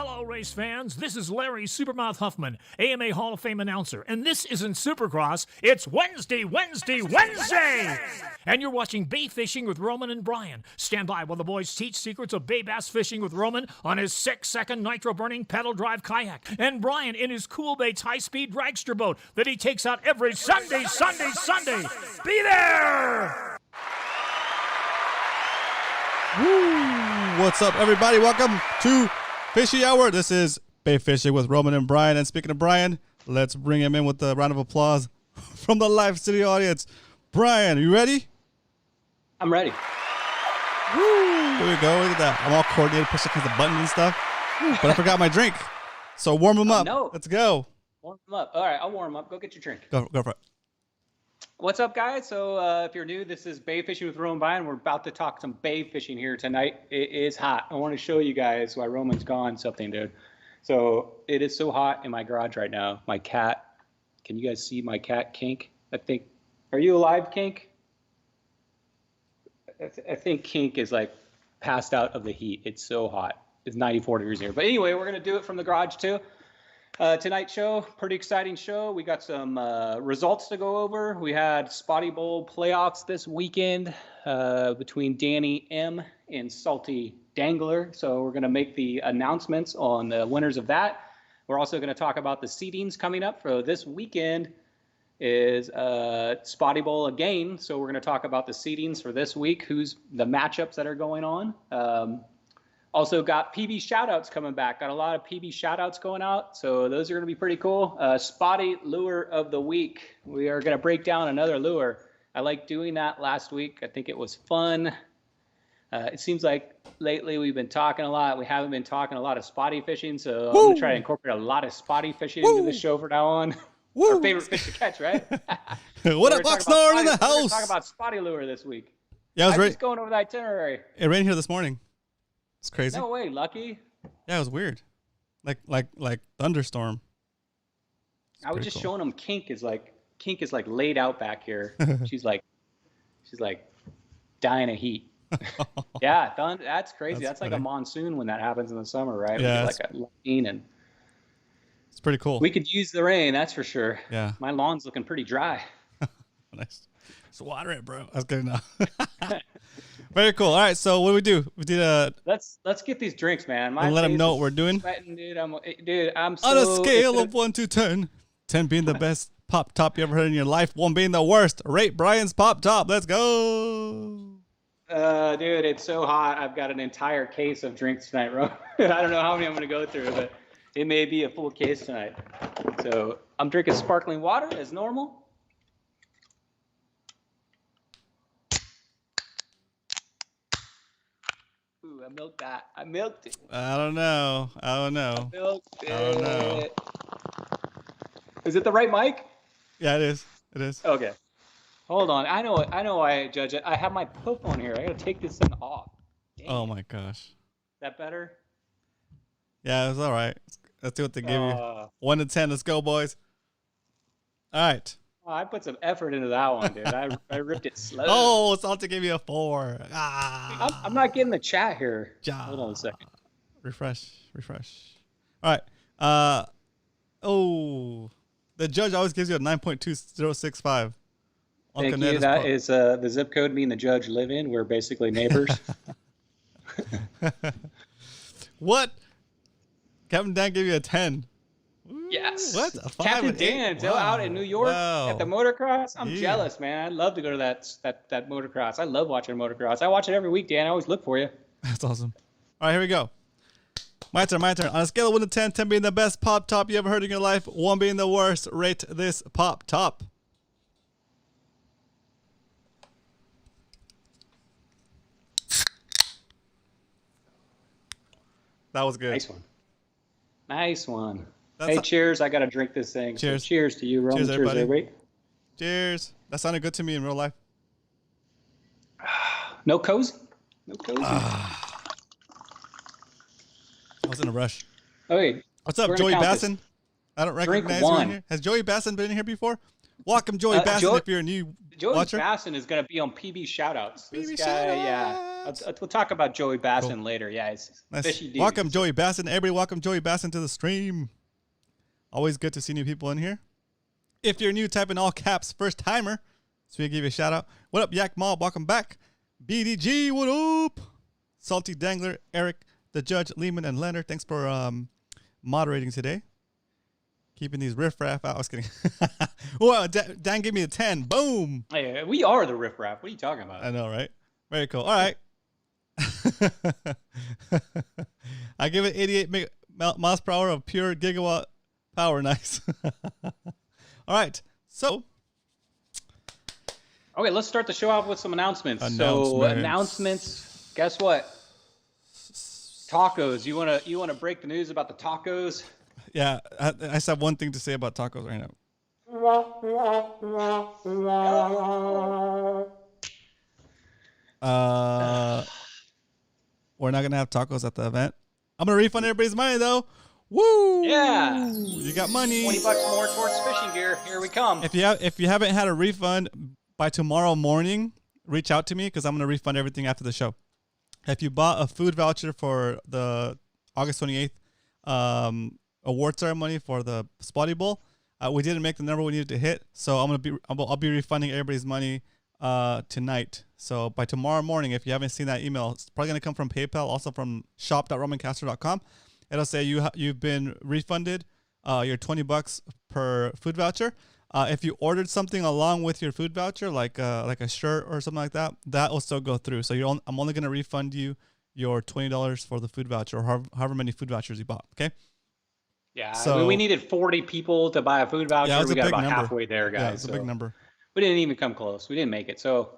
Hello, race fans. This is Larry Supermouth Huffman, AMA Hall of Fame announcer, and this isn't Supercross. It's Wednesday! And you're watching Bay Fishing with Roman and Brian. Stand by while the boys teach secrets of bay bass fishing with Roman on his 6-second nitro-burning pedal drive kayak, and Brian in his Cool Baits high-speed dragster boat that he takes out every Sunday! Be there! Woo! What's up, everybody? Welcome to Fishy Hour. This is Bay Fishing with Roman and Brian. And speaking of Brian, let's bring him in with a round of applause from the live studio audience. Brian, are you ready? I'm ready. Woo! Here we go. Look at that. I'm all coordinated, pushing the buttons and stuff. But I forgot my drink. So warm him up. No. Let's go. Warm him up. All right, I'll warm him up. Go get your drink. Go for it. What's up, guys? So if you're new, this is Bay Fishing with Roman and Brian. We're about to talk some bay fishing here tonight. It is hot. I want to show you guys why Roman's gone something, dude. So it is so hot in my garage right now. My cat. Can you guys see my cat, Kink? I think. Are you alive, Kink? I think Kink is like passed out of the heat. It's so hot. It's 94 degrees here. But anyway, we're going to do it from the garage too. Tonight's show, pretty exciting show. We got some results to go over. We had Spotty Bowl playoffs this weekend between Danny M and Salty Dangler. So we're going to make the announcements on the winners of that. We're also going to talk about the seedings coming up for this weekend is Spotty Bowl again. So we're going to talk about the seedings for this week, who's the matchups that are going on. Also got PB shoutouts coming back. Got a lot of PB shoutouts going out, so those are going to be pretty cool. Spotty Lure of the Week. We are going to break down another lure. I liked doing that last week. I think it was fun. It seems like lately we've been talking a lot. We haven't been talking a lot of spotty fishing, so I'm going to try to incorporate a lot of spotty fishing into the show from now on. Our favorite fish to catch, right? What up, Oxnard in the house? We're going to talk about Spotty Lure this week. Yeah, I was just going over the itinerary. It rained here this morning. It's crazy. No way, Lucky. Yeah, it was weird. Like thunderstorm. I was just showing him Kink is like laid out back here. she's like dying of heat. Yeah, that's crazy. That's like a monsoon when that happens in the summer, right? Yeah, like a rain, and it's pretty cool. We could use the rain, that's for sure. Yeah. My lawn's looking pretty dry. Nice. Just water it, bro. That's good enough. Very cool. All right, so what do we do? We did a. Let's get these drinks, man. Let them know what we're doing. Sweating, dude, I'm so. On a scale of 1 to 10, 10 being the best pop top you ever heard in your life, 1 being the worst. Rate Brian's pop top. Let's go. Dude, it's so hot. I've got an entire case of drinks tonight, bro. I don't know how many I'm gonna go through, but it may be a full case tonight. So I'm drinking sparkling water as normal. I milked that. I milked it. I don't know. I milked it. I don't know. Is it the right mic? Yeah, it is. It is. Okay. Hold on. I know why I judge it. I have my poop on here. I gotta take this thing off. Dang. Oh my gosh. Is that better? Yeah, it's all right. Let's see what they give you. 1 to 10. Let's go, boys. All right. Oh, I put some effort into that one, dude. I ripped it slow. Oh, Salty gave you a 4. I'm not getting the chat here. Hold on a second. Refresh. All right. The judge always gives you a 9.2065. Thank you. That is the zip code me and the judge live in. We're basically neighbors. What? Captain Dan gave you a 10. Yes. What? Captain Dan out in New York at the motocross. I'm jealous, man. I'd love to go to that motocross. I love watching motocross. I watch it every week, Dan. I always look for you. That's awesome. All right, here we go. My turn. On a scale of 1 to 10, 10 being the best pop top you ever heard in your life, 1 being the worst, rate this pop top. That was good. Nice one. Hey, cheers. I got to drink this thing. Cheers. So cheers to you, Roman. Cheers, everybody. Cheers. That sounded good to me in real life. No cozy? I was in a rush. Okay. What's up, Joey Basson? I don't recognize you in here. Has Joey Basson been in here before? Welcome, Joey Basson, if you're a new watcher. Joey Basson is going to be on PB Shoutouts. This guy, yeah. We'll talk about Joey Basson Cool. later. Yeah, it's Nice. fishy dude. Welcome, Joey Basson. Everybody, welcome Joey Basson to the stream. Always good to see new people in here. If you're new, type in all caps, first timer. So we give you a shout out. What up, Yak Mob? Welcome back. BDG, what up? Salty Dangler, Eric, the Judge, Lehman, and Leonard. Thanks for moderating today. Keeping these riffraff out. I was kidding. Well, Dan gave me a 10. Boom. Hey, we are the riffraff. What are you talking about? I know, right? Very cool. All right. I give it 88 miles per hour of pure gigawatt power. Nice. All right. So. Okay, let's start the show off with some announcements. So announcements. Guess what? Tacos. You wanna break the news about the tacos? Yeah, I just have one thing to say about tacos right now. We're not gonna have tacos at the event. I'm gonna refund everybody's money though. Woo! Yeah, you got money. $20 more towards fishing gear. Here we come. If you haven't had a refund by tomorrow morning, reach out to me because I'm gonna refund everything after the show. If you bought a food voucher for the August 28th award ceremony for the Spotty Bowl, we didn't make the number we needed to hit, so I'll be refunding everybody's money tonight. So by tomorrow morning, if you haven't seen that email, it's probably gonna come from PayPal, also from shop.romancastro.com. It'll say you've been refunded your $20 per food voucher. If you ordered something along with your food voucher, like a shirt or something like that, that will still go through. So I'm only gonna refund you your $20 for the food voucher, or however many food vouchers you bought. Okay. Yeah, so, we needed 40 people to buy a food voucher. Yeah, we got about number. halfway there, guys. Yeah, it's a big number. We didn't even come close. We didn't make it. So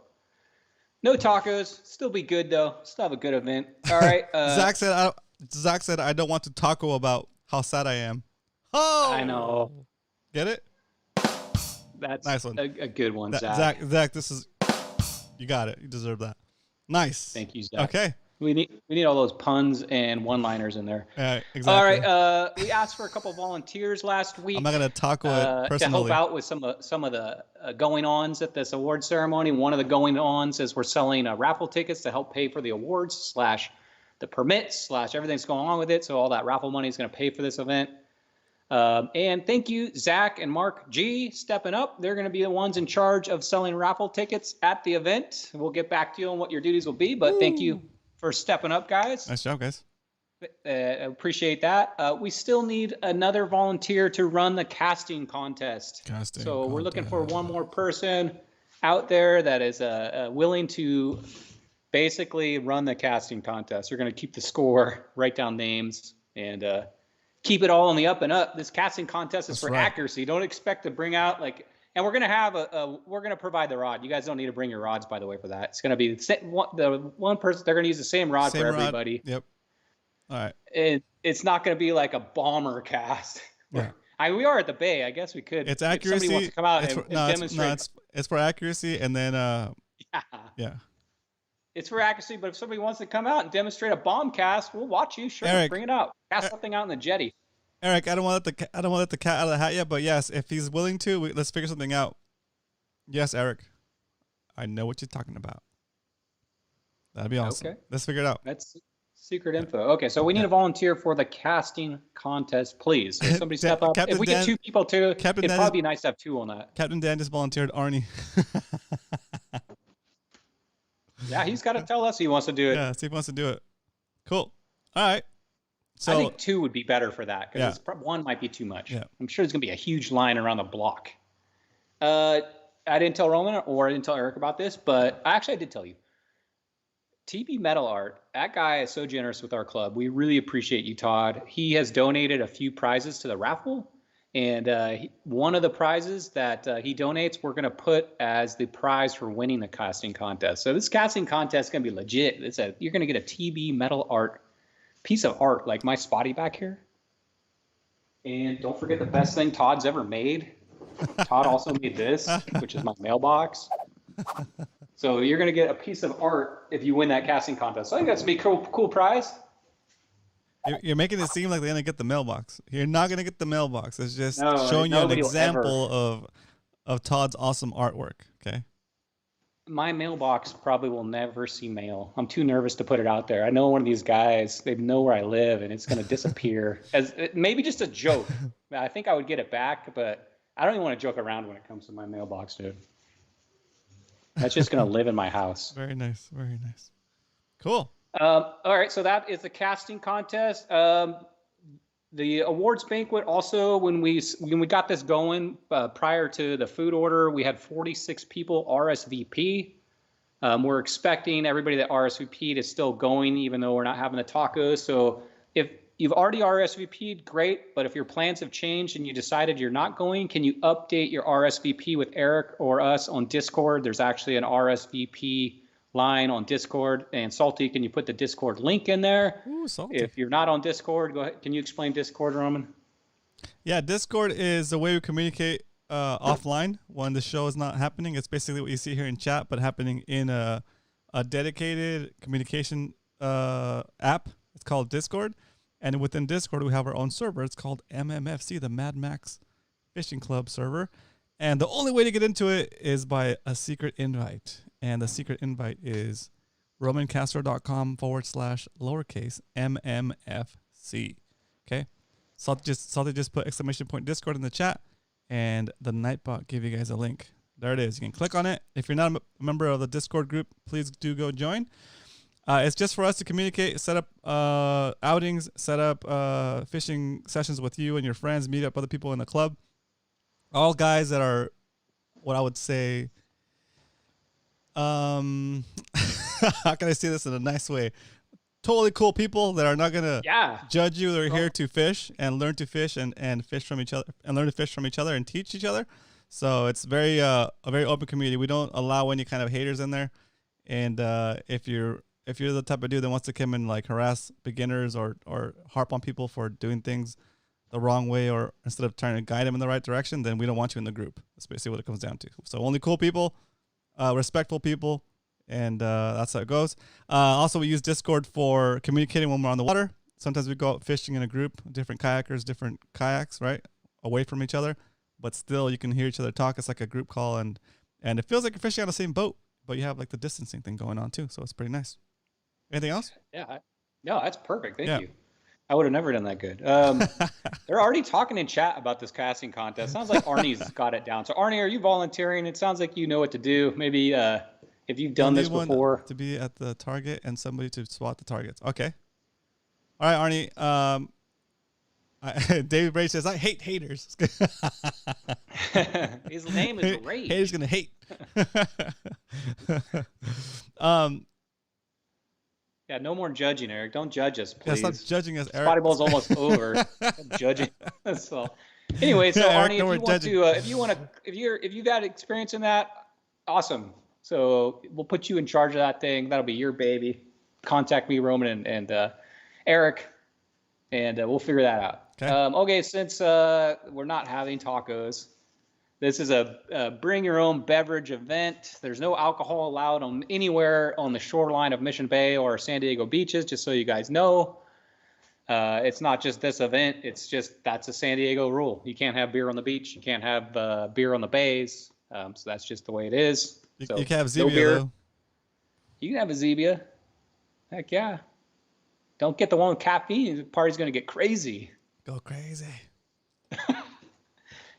no tacos. Still be good though. Still have a good event. All right. Zach said I don't want to taco about how sad I am. Oh, I know. Get it? That's nice one. A good one, Zach. Zach, this is, you got it. You deserve that. Nice. Thank you, Zach. Okay. We need all those puns and one-liners in there. Yeah, exactly. All right. We asked for a couple volunteers last week. I'm not gonna taco it personally. To help out with some of the going-ons at this award ceremony. One of the going-ons is we're selling raffle tickets to help pay for the awards / the permits / everything's going on with it. So all that raffle money is going to pay for this event. And thank you, Zach and Mark G, stepping up. They're going to be the ones in charge of selling raffle tickets at the event. We'll get back to you on what your duties will be, but Thank you for stepping up, guys. Nice job, guys. Appreciate that. We still need another volunteer to run the casting contest. We're looking for one more person out there that is willing to basically run the casting contest. We're going to keep the score, write down names, and keep it all on the up and up. This casting contest is for accuracy. Don't expect to bring out and we're gonna have we're gonna provide the rod. You guys don't need to bring your rods, by the way, for that. It's gonna be the one person. They're gonna use the same rod for everybody. Yep. All right. It's not gonna be like a bomber cast. Yeah. We are at the Bay. I guess we could. It's accuracy. If somebody wants to come out and demonstrate. It's for accuracy, and then yeah. It's for accuracy, but if somebody wants to come out and demonstrate a bomb cast, we'll watch you. Sure, Eric, bring it out. Cast something out in the jetty. Eric, I don't want to let the cat out of the hat yet, but yes, if he's willing to, let's figure something out. Yes, Eric, I know what you're talking about. That'd be awesome. Okay. Let's figure it out. That's secret info. Okay, so we need a volunteer for the casting contest, please. So somebody step up. If we get 2 people too, it'd probably be nice to have 2 on that. Captain Dan just volunteered Arnie. Yeah, he's got to tell us he wants to do it. Yeah, see if he wants to do it. Cool. All right. So I think 2 would be better for that because 1 might be too much. Yeah. I'm sure there's going to be a huge line around the block. I didn't tell Roman or I didn't tell Eric about this, but I did tell you. TB Metal Art, that guy is so generous with our club. We really appreciate you, Todd. He has donated a few prizes to the raffle. And one of the prizes that he donates, we're going to put as the prize for winning the casting contest. So this casting contest is going to be legit. You're going to get a TB Metal Art piece of art like my Spotty back here. And don't forget the best thing Todd's ever made. Todd also made this, which is my mailbox. So you're going to get a piece of art if you win that casting contest. So I think that's going to be a cool prize. You're making it seem like they're going to get the mailbox. You're not going to get the mailbox. It's just showing you an example of Todd's awesome artwork. Okay. my mailbox probably will never see mail. I'm too nervous to put it out there. I know one of these guys, they know where I live, and it's going to disappear. Maybe just a joke. I think I would get it back, but I don't even want to joke around when it comes to my mailbox, dude. That's just going to live in my house. Very nice. Very nice. Cool. All right, so that is the casting contest. The awards banquet also, when we got this going prior to the food order, we had 46 people RSVP. We're expecting everybody that RSVP'd is still going, even though we're not having the tacos. So if you've already RSVP'd, great. But if your plans have changed and you decided you're not going, can you update your RSVP with Eric or us on Discord? There's actually an RSVP line on Discord. And Salty, can you put the Discord link in there? Ooh, Salty. If you're not on Discord, go ahead. Can you explain Discord, Roman? Yeah, Discord is the way we communicate offline when the show is not happening. It's basically what you see here in chat, but happening in a dedicated communication app. It's called Discord. And within Discord, we have our own server. It's called MMFC, the Mad Max Fishing Club server. And the only way to get into it is by a secret invite. And the secret invite is romancastro.com/lowercase MMFC. Okay? Salty just put exclamation point Discord in the chat, and the Nightbot gave you guys a link. There it is. You can click on it. If you're not a member of the Discord group, please do go join. It's just for us to communicate, set up outings, set up fishing sessions with you and your friends, meet up other people in the club. All guys that are, what I would say, how can I say this in a nice way? Totally cool people that are not gonna judge you. They're here to fish and learn to fish and fish from each other and learn to fish from each other and teach each other. So it's very a very open community. We don't allow any kind of haters in there. And if you're the type of dude that wants to come and like harass beginners or harp on people for doing things the wrong way, or instead of trying to guide them in the right direction, then we don't want you in the group. That's basically what it comes down to. So only cool people, respectful people, and that's how it goes. Also, we use Discord for communicating when we're on the water. Sometimes we go out fishing in a group, different kayakers, different kayaks, right, away from each other, but still you can hear each other talk. It's like a group call, and it feels like you're fishing on the same boat, but you have like the distancing thing going on too, so it's pretty nice. Anything else? Yeah, no, that's perfect. Thank you. I would have never done that good. They're already talking in chat about this casting contest. Sounds like Arnie's got it down. So Arnie, are you volunteering? It sounds like you know what to do. Maybe if you've done this before. To be at the target and somebody to spot the targets. Okay. All right, Arnie. David Bray says, I hate haters. His name is Rage. Haters gonna hate. Yeah, no more judging, Eric. Don't judge us, please. Yeah, stop judging us, Eric. Spotty ball's almost over. Stop judging. So, anyway, so yeah, Arnie, Eric, if you've had experience in that, awesome. So we'll put you in charge of that thing. That'll be your baby. Contact me, Roman, and Eric, and we'll figure that out. Okay. Okay, since we're not having tacos, this is a bring your own beverage event. There's no alcohol allowed anywhere on the shoreline of Mission Bay or San Diego beaches, just so you guys know. It's not just this event. It's just that's a San Diego rule. You can't have beer on the beach. You can't have beer on the bays. So that's just the way it is. You So, can have no Zebia, beer. though. You can have a Zebia. Heck yeah. Don't get the one with caffeine. The party's going to get crazy. Go crazy.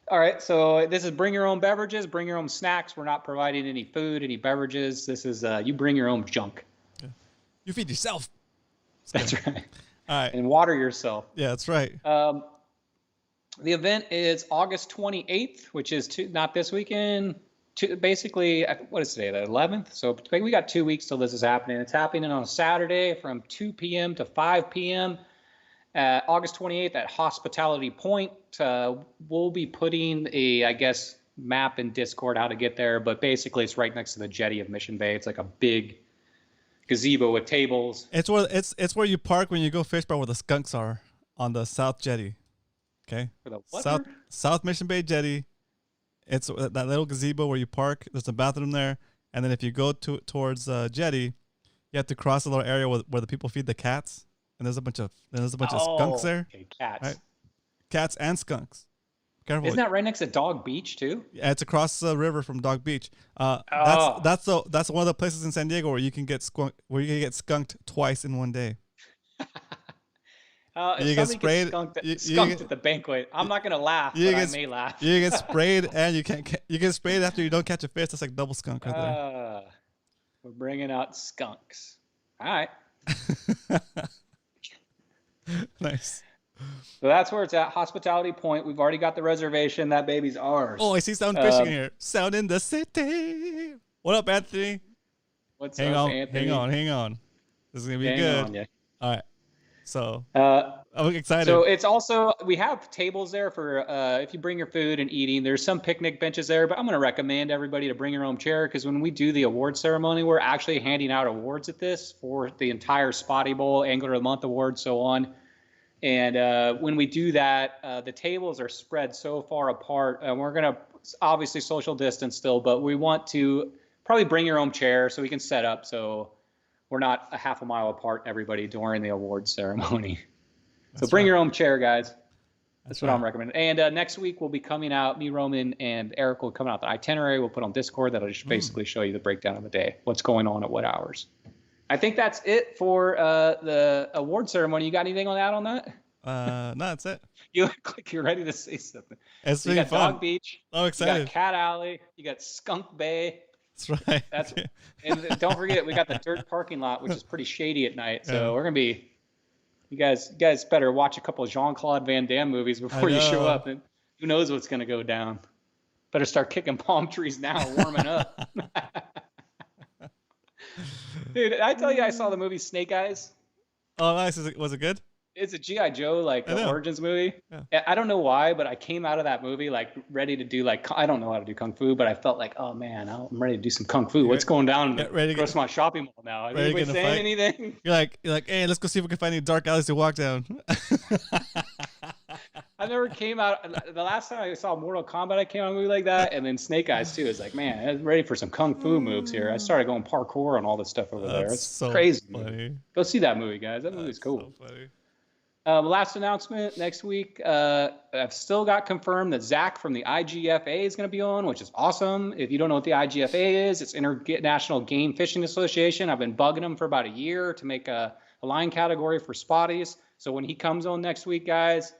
All right, so this is bring your own beverages, bring your own snacks. We're not providing any food, any beverages. This is you bring your own junk. Yeah. You feed yourself. That's right. All right. And water yourself. Yeah, that's right. The event is August 28th, which is not this weekend. Basically, what is today, the 11th? So we got 2 weeks till this is happening. It's happening on a Saturday from 2 p.m. to 5 p.m. August 28th at Hospitality Point. We'll be putting I guess, map in Discord how to get there, but basically it's right next to the jetty of Mission Bay. It's like a big gazebo with tables. It's where you park when you go fish bar where the skunks are on the South Jetty. Okay? For the what? South Mission Bay Jetty. It's that little gazebo where you park. There's a bathroom there. And then if you go towards Jetty, you have to cross a little area where the people feed the cats. And there's a bunch of skunks there. Okay, cats. Right? Cats and skunks. Careful. Isn't that right next to Dog Beach too? Yeah, it's across the river from Dog Beach. Oh. That's one of the places in San Diego where you can get skunked twice in one day. If somebody gets skunked at the banquet, I'm not gonna laugh, but I may laugh. You get sprayed, and you get sprayed after you don't catch a fish. That's like double skunk right there. We're bringing out skunks. All right. Nice. So that's where it's at. Hospitality Point. We've already got the reservation. That baby's ours. Oh, I see Sound Fishing here. Sound in the city. What up, Anthony? What's up, Anthony? Hang on. This is gonna be good. All right. So I'm excited. So it's also, we have tables there for if you bring your food and eating. There's some picnic benches there, but I'm going to recommend everybody to bring your own chair, because when we do the award ceremony, we're actually handing out awards at this for the entire Spotty Bowl, Angler of the Month award, so on. And when we do that, the tables are spread so far apart, and we're going to obviously social distance still, but we want to probably bring your own chair so we can set up so we're not a half a mile apart, everybody, during the awards ceremony. So bring your own chair, guys. That's what I'm recommending. And next week we'll be coming out, me, Roman, and Eric will come out the itinerary. We'll put on Discord. That'll just basically show you the breakdown of the day, what's going on at what hours. I think that's it for the award ceremony. You got anything on that? No, that's it. You look like you're ready to say something. It's so you got fun. Dog Beach. I'm excited. You got Cat Alley. You got Skunk Bay. That's right. And don't forget, we got the dirt parking lot, which is pretty shady at night. So we're gonna be. You guys better watch a couple of Jean-Claude Van Damme movies before you show up, and who knows what's gonna go down. Better start kicking palm trees now, warming up. Dude, I tell you, I saw the movie Snake Eyes. Oh, nice. Was it good? It's a G.I. Joe origins movie. Yeah. I don't know why, but I came out of that movie ready to do I don't know how to do kung fu, but I felt like, oh man, I'm ready to do some kung fu. What's going down in the Grossmont shopping mall now? Anybody saying anything? You're like, hey, let's go see if we can find any dark alleys to walk down. I never came out. The last time I saw Mortal Kombat, I came out of a movie like that, and then Snake Eyes too. It's like, man, I'm ready for some kung fu moves here. I started going parkour and all this stuff over there. It's so crazy. Funny. Go see that movie, guys. That movie's cool. So funny. Last announcement next week. I've still got confirmed that Zach from the IGFA is going to be on, which is awesome. If you don't know what the IGFA is, it's International Game Fishing Association. I've been bugging him for about a year to make a line category for spotties. So when he comes on next week, guys,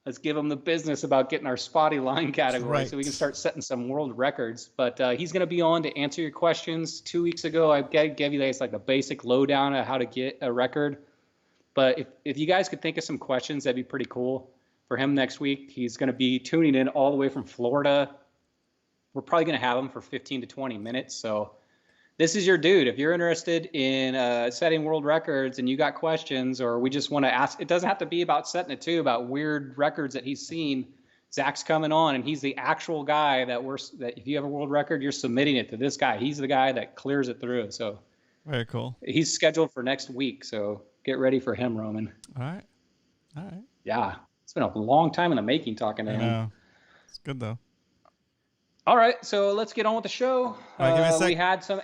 let's give him the business about getting our spotty line category so we can start setting some world records. But he's going to be on to answer your questions. 2 weeks ago, I gave you guys the basic lowdown of how to get a record. But if you guys could think of some questions, that'd be pretty cool for him next week. He's going to be tuning in all the way from Florida. We're probably going to have him for 15 to 20 minutes. So this is your dude. If you're interested in setting world records and you got questions, or we just want to ask, it doesn't have to be about setting it too, about weird records that he's seen. Zach's coming on, and he's the actual guy that if you have a world record, you're submitting it to this guy. He's the guy that clears it through. So very cool. He's scheduled for next week. So get ready for him, Roman. All right. Yeah. It's been a long time in the making talking to him. Yeah. It's good, though. All right. So let's get on with the show. All right, give me a sec. We had some...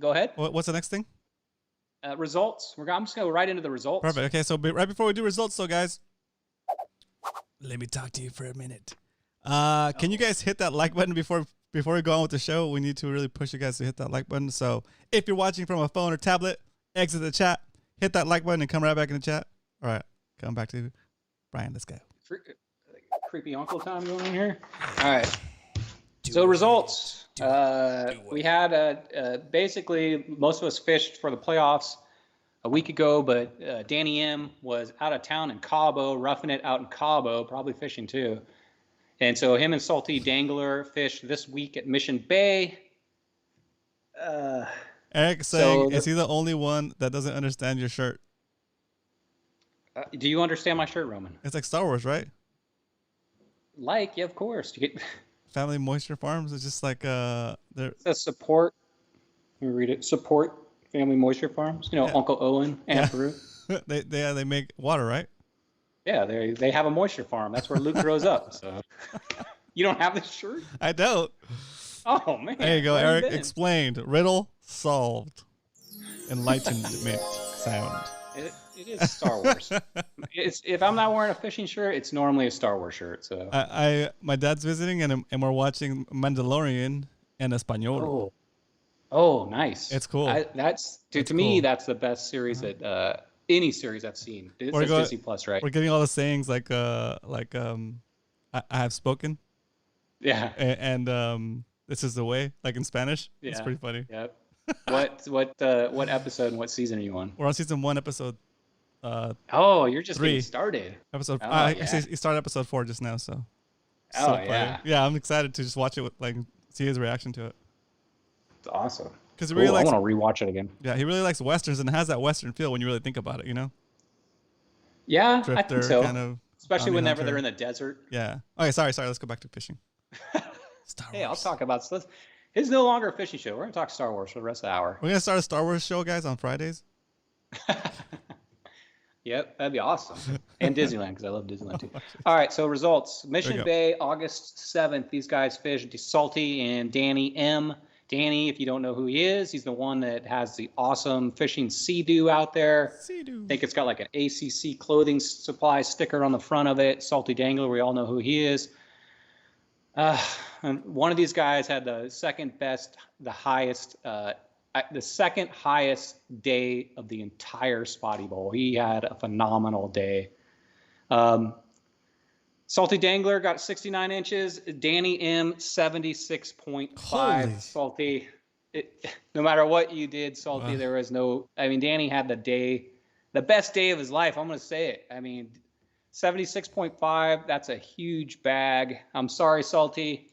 Go ahead. What's the next thing? Results. I'm just going to go right into the results. Perfect. Okay, so right before we do results, guys, let me talk to you for a minute. Can you guys hit that like button before we go on with the show? We need to really push you guys to hit that like button. So if you're watching from a phone or tablet, exit the chat. Hit that like button and come right back in the chat. All right. Come back to Brian. Let's go. Creepy uncle time going on here. All right. So results. We had basically most of us fished for the playoffs a week ago, but Danny M was out of town in Cabo, roughing it out in Cabo, probably fishing too. And so him and Salty Dangler fished this week at Mission Bay. Eric saying, is he the only one that doesn't understand your shirt? Do you understand my shirt, Roman? It's like Star Wars, right? Yeah, of course. Family Moisture Farms. It's just like it says support. Let me read it. Support Family Moisture Farms. Uncle Owen, Aunt Peru. they make water, right? Yeah, they have a moisture farm. That's where Luke grows up. So you don't have this shirt? I don't. Oh man. There you go, Eric. Explained. Riddle solved. Enlightenment sound. It is Star Wars. If I'm not wearing a fishing shirt, it's normally a Star Wars shirt. So my dad's visiting and we're watching Mandalorian en español. Oh, nice. It's cool. To me, that's the best series that any series I've seen. It's Disney Plus, right? We're getting all the sayings like I have spoken. Yeah. And this is the way, like in Spanish. Yeah. It's pretty funny. Yep. What episode and what season are you on? We're on season 1, episode. You're just 3. getting started. Episode. Actually, he started episode 4 just now, so. Yeah. Yeah, I'm excited to just watch it see his reaction to it. It's awesome. Because he really likes. I want to rewatch it again. Yeah, he really likes westerns and it has that western feel when you really think about it, you know. Yeah, Drifter, I think so. Kind of especially whenever they're in the desert. Yeah. Okay, sorry. Let's go back to fishing. Star Wars. Hey, I'll talk about this. It's no longer a fishing show. We're gonna talk Star Wars for the rest of the hour. We're gonna start a Star Wars show, guys, on Fridays. Yep, that'd be awesome. And Disneyland, because I love Disneyland too. All right, so results. Mission Bay, August 7th. These guys fished Salty and Danny M. Danny, if you don't know who he is, he's the one that has the awesome fishing Sea-Doo out there. Sea-Doo. I think it's got like an ACC clothing supply sticker on the front of it. Salty Dangler, we all know who he is. And one of these guys had the second highest day of the entire Spotty Bowl. He had a phenomenal day. Salty Dangler got 69 inches. Danny M, 76.5. Salty, no matter what you did, Salty, there was no. I mean, Danny had the best day of his life. I'm going to say it. I mean, 76.5. That's a huge bag. I'm sorry, Salty,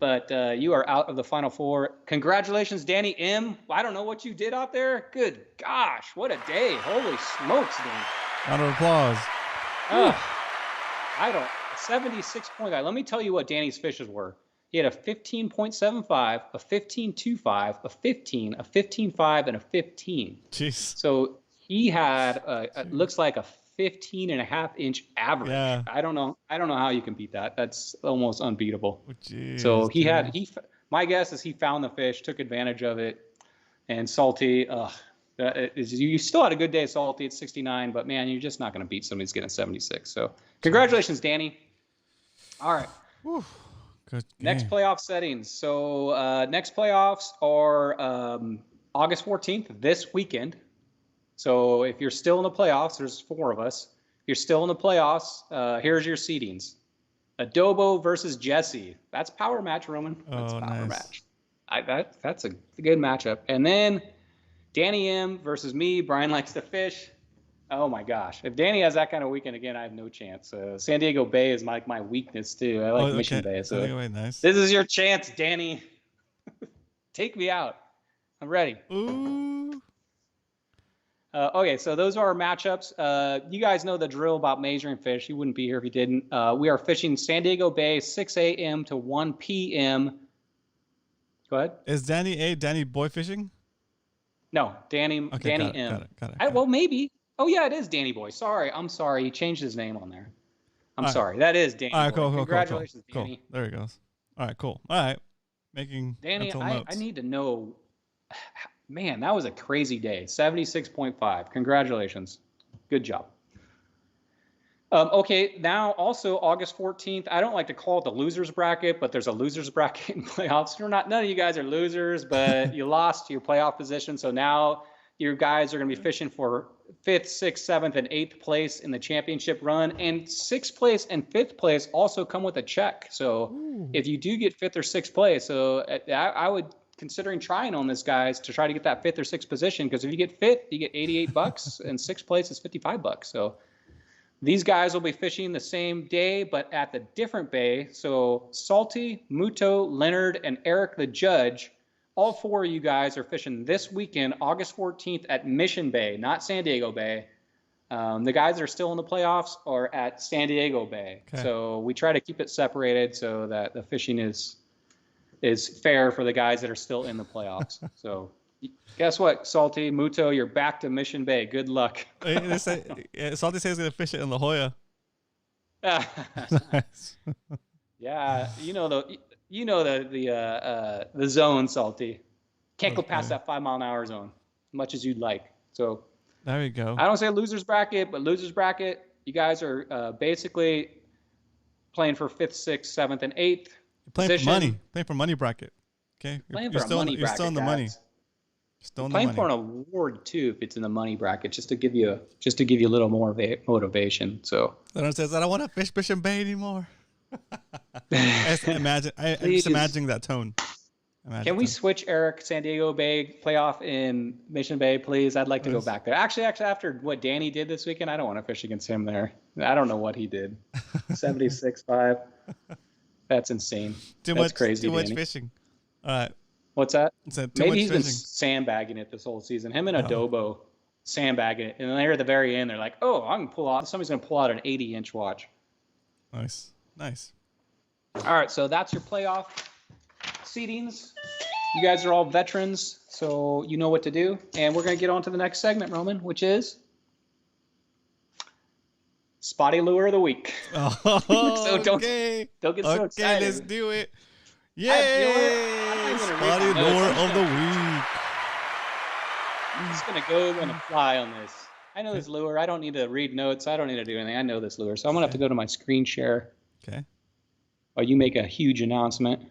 but you are out of the Final Four. Congratulations, Danny M. I don't know what you did out there. Good gosh, what a day! Holy smokes, Danny! Round of applause. I don't. 76.5. Let me tell you what Danny's fishes were. He had a 15.75, a 15.25, a 15, a 15.5, and a 15. Jeez. So he had looks like a 15.5-inch average. Yeah. I don't know how you can beat that. That's almost unbeatable. Jeez, so my guess is he found the fish, took advantage of it, and Salty. You still had a good day, Salty. It's 69, but man, you're just not going to beat somebody who's getting 76. So congratulations, Danny. All right. Whew. Good next game. Playoff settings. So next playoffs are August 14th, this weekend. So if you're still in the playoffs, there's 4 of us. If you're still in the playoffs, here's your seedings. Adobo versus Jesse. That's power match, Roman. That's power match. That's a good matchup. And then Danny M versus me. Brian likes to fish. Oh my gosh! If Danny has that kind of weekend again, I have no chance. San Diego Bay is my weakness too. I like Mission Bay. So nice. This is your chance, Danny. Take me out. I'm ready. Ooh. Okay, so those are our matchups. You guys know the drill about measuring fish. You wouldn't be here if you didn't. We are fishing San Diego Bay, 6 a.m. to 1 p.m. Go ahead. Is Danny boy fishing? No, Danny. Okay, Danny M. Got it. Well, maybe. Oh yeah, it is Danny Boy. Sorry, I'm sorry. He changed his name on there. I'm sorry. That is Danny. All right, Boy. cool. Congratulations, Danny. Cool. There he goes. All right, cool. All right, making Danny. notes. I need to know. Man, that was a crazy day. 76.5. Congratulations. Good job. Okay, now also August 14th. I don't like to call it the losers bracket, but there's a losers bracket in playoffs. None of you guys are losers, but you lost your playoff position. So now your guys are going to be fishing for 5th, 6th, 7th, and 8th place in the championship run. And 6th place and 5th place also come with a check. So if you do get 5th or 6th place, so I would considering trying on this, guys, to try to get that 5th or 6th position, because if you get 5th, you get $88, and 6th place is $55. So these guys will be fishing the same day, but at the different bay. So Salty, Muto, Leonard, and Eric the Judge, all 4 of you guys are fishing this weekend, August 14th at Mission Bay, not San Diego Bay. The guys that are still in the playoffs are at San Diego Bay. Okay. So we try to keep it separated so that the fishing is fair for the guys that are still in the playoffs. So guess what, Salty, Muto, you're back to Mission Bay. Good luck. Salty says he's going to fish it in La Jolla. Nice. Yeah, you know the zone, Salty. Can't go past that 5 mile an hour zone, as much as you'd like. So There you go. I don't say losers bracket, but losers bracket. You guys are basically playing for 5th, 6th, 7th, and 8th. You're playing for money. Playing for money bracket. Okay. Playing for a money bracket. You're still in the money. Playing for an award too, if it's in the money bracket, just to give you a little more motivation. So someone says, I don't want to fish and bay anymore. I'm just imagining that tone. Can we switch Eric San Diego Bay playoff in Mission Bay, please? I'd like to go back there. Actually, after what Danny did this weekend, I don't want to fish against him there. I don't know what he did. 76.5. That's insane. That's crazy. Too much Danny. fishing. All right. What's that? Maybe he's been fishing. sandbagging it this whole season. Him and Adobo sandbagging it, and then there at the very end, they're like, "Oh, I can pull out. Somebody's gonna pull out an 80-inch watch." Nice. All right, so that's your playoff seedings. You guys are all veterans, so you know what to do. And we're gonna get on to the next segment, Roman, which is Spotty Lure of the Week. Oh, so don't get so excited. Okay, let's do it. Yay! Spotty Lure of the Week. I'm just going to go on the fly on this. I know this lure. I don't need to read notes. I don't need to do anything. I know this lure. So I'm going to have to go to my screen share. Okay. While you make a huge announcement.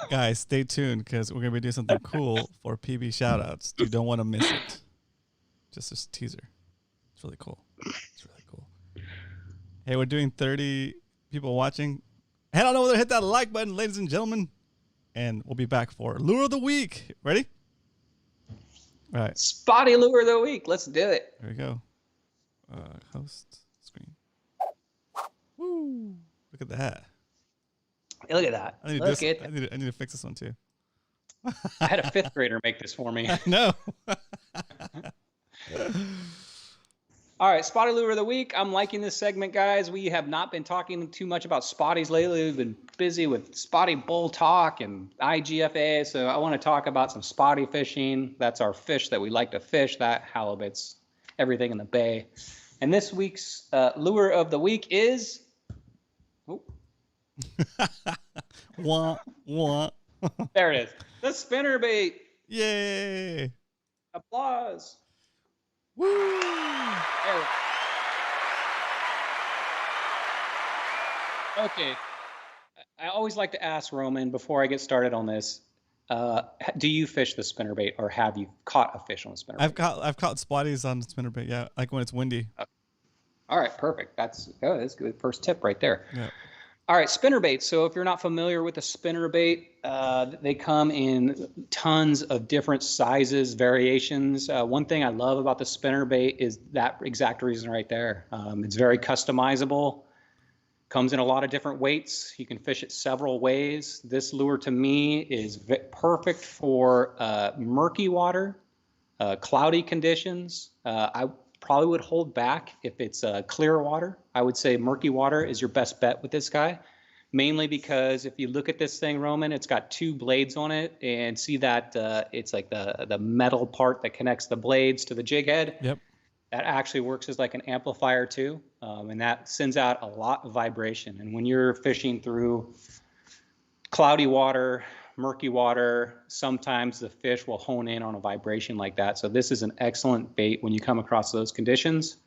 Guys, stay tuned because we're going to be doing something cool for PB shoutouts. You don't want to miss it. Just a teaser. It's really cool. Hey, we're doing 30 people watching. Head on over there, hit that like button, ladies and gentlemen. And we'll be back for Lure of the Week. Ready? All right. Spotty Lure of the Week. Let's do it. There we go. Host screen. Woo! Look at that. Look at that. I need to fix this one too. I had a 5th grader make this for me. No. All right, Spotty Lure of the Week. I'm liking this segment, guys. We have not been talking too much about spotties lately. We've been busy with spotty bull talk and IGFA, so I want to talk about some spotty fishing. That's our fish that we like to fish, that halibuts, everything in the bay. And this week's Lure of the Week is... Oh. Wah, wah. There it is. The spinnerbait. Yay. Applause. Woo! Okay. I always like to ask Roman before I get started on this. Do you fish the spinnerbait, or have you caught a fish on the spinnerbait? I've caught spotties on the spinnerbait. Yeah, like when it's windy. All right, perfect. That's good. First tip right there. Yeah. All right, spinnerbait. So if you're not familiar with the spinnerbait, they come in tons of different sizes, variations. One thing I love about the spinnerbait is that exact reason right there. It's very customizable. Comes in a lot of different weights. You can fish it several ways. This lure to me is perfect for murky water, cloudy conditions. I probably would hold back if it's clear water. I would say murky water is your best bet with this guy, mainly because if you look at this thing, Roman, it's got 2 blades on it, and see that it's like the metal part that connects the blades to the jig head. Yep. That actually works as like an amplifier too, and that sends out a lot of vibration. And when you're fishing through cloudy water, murky water, sometimes the fish will hone in on a vibration like that. So this is an excellent bait when you come across those conditions.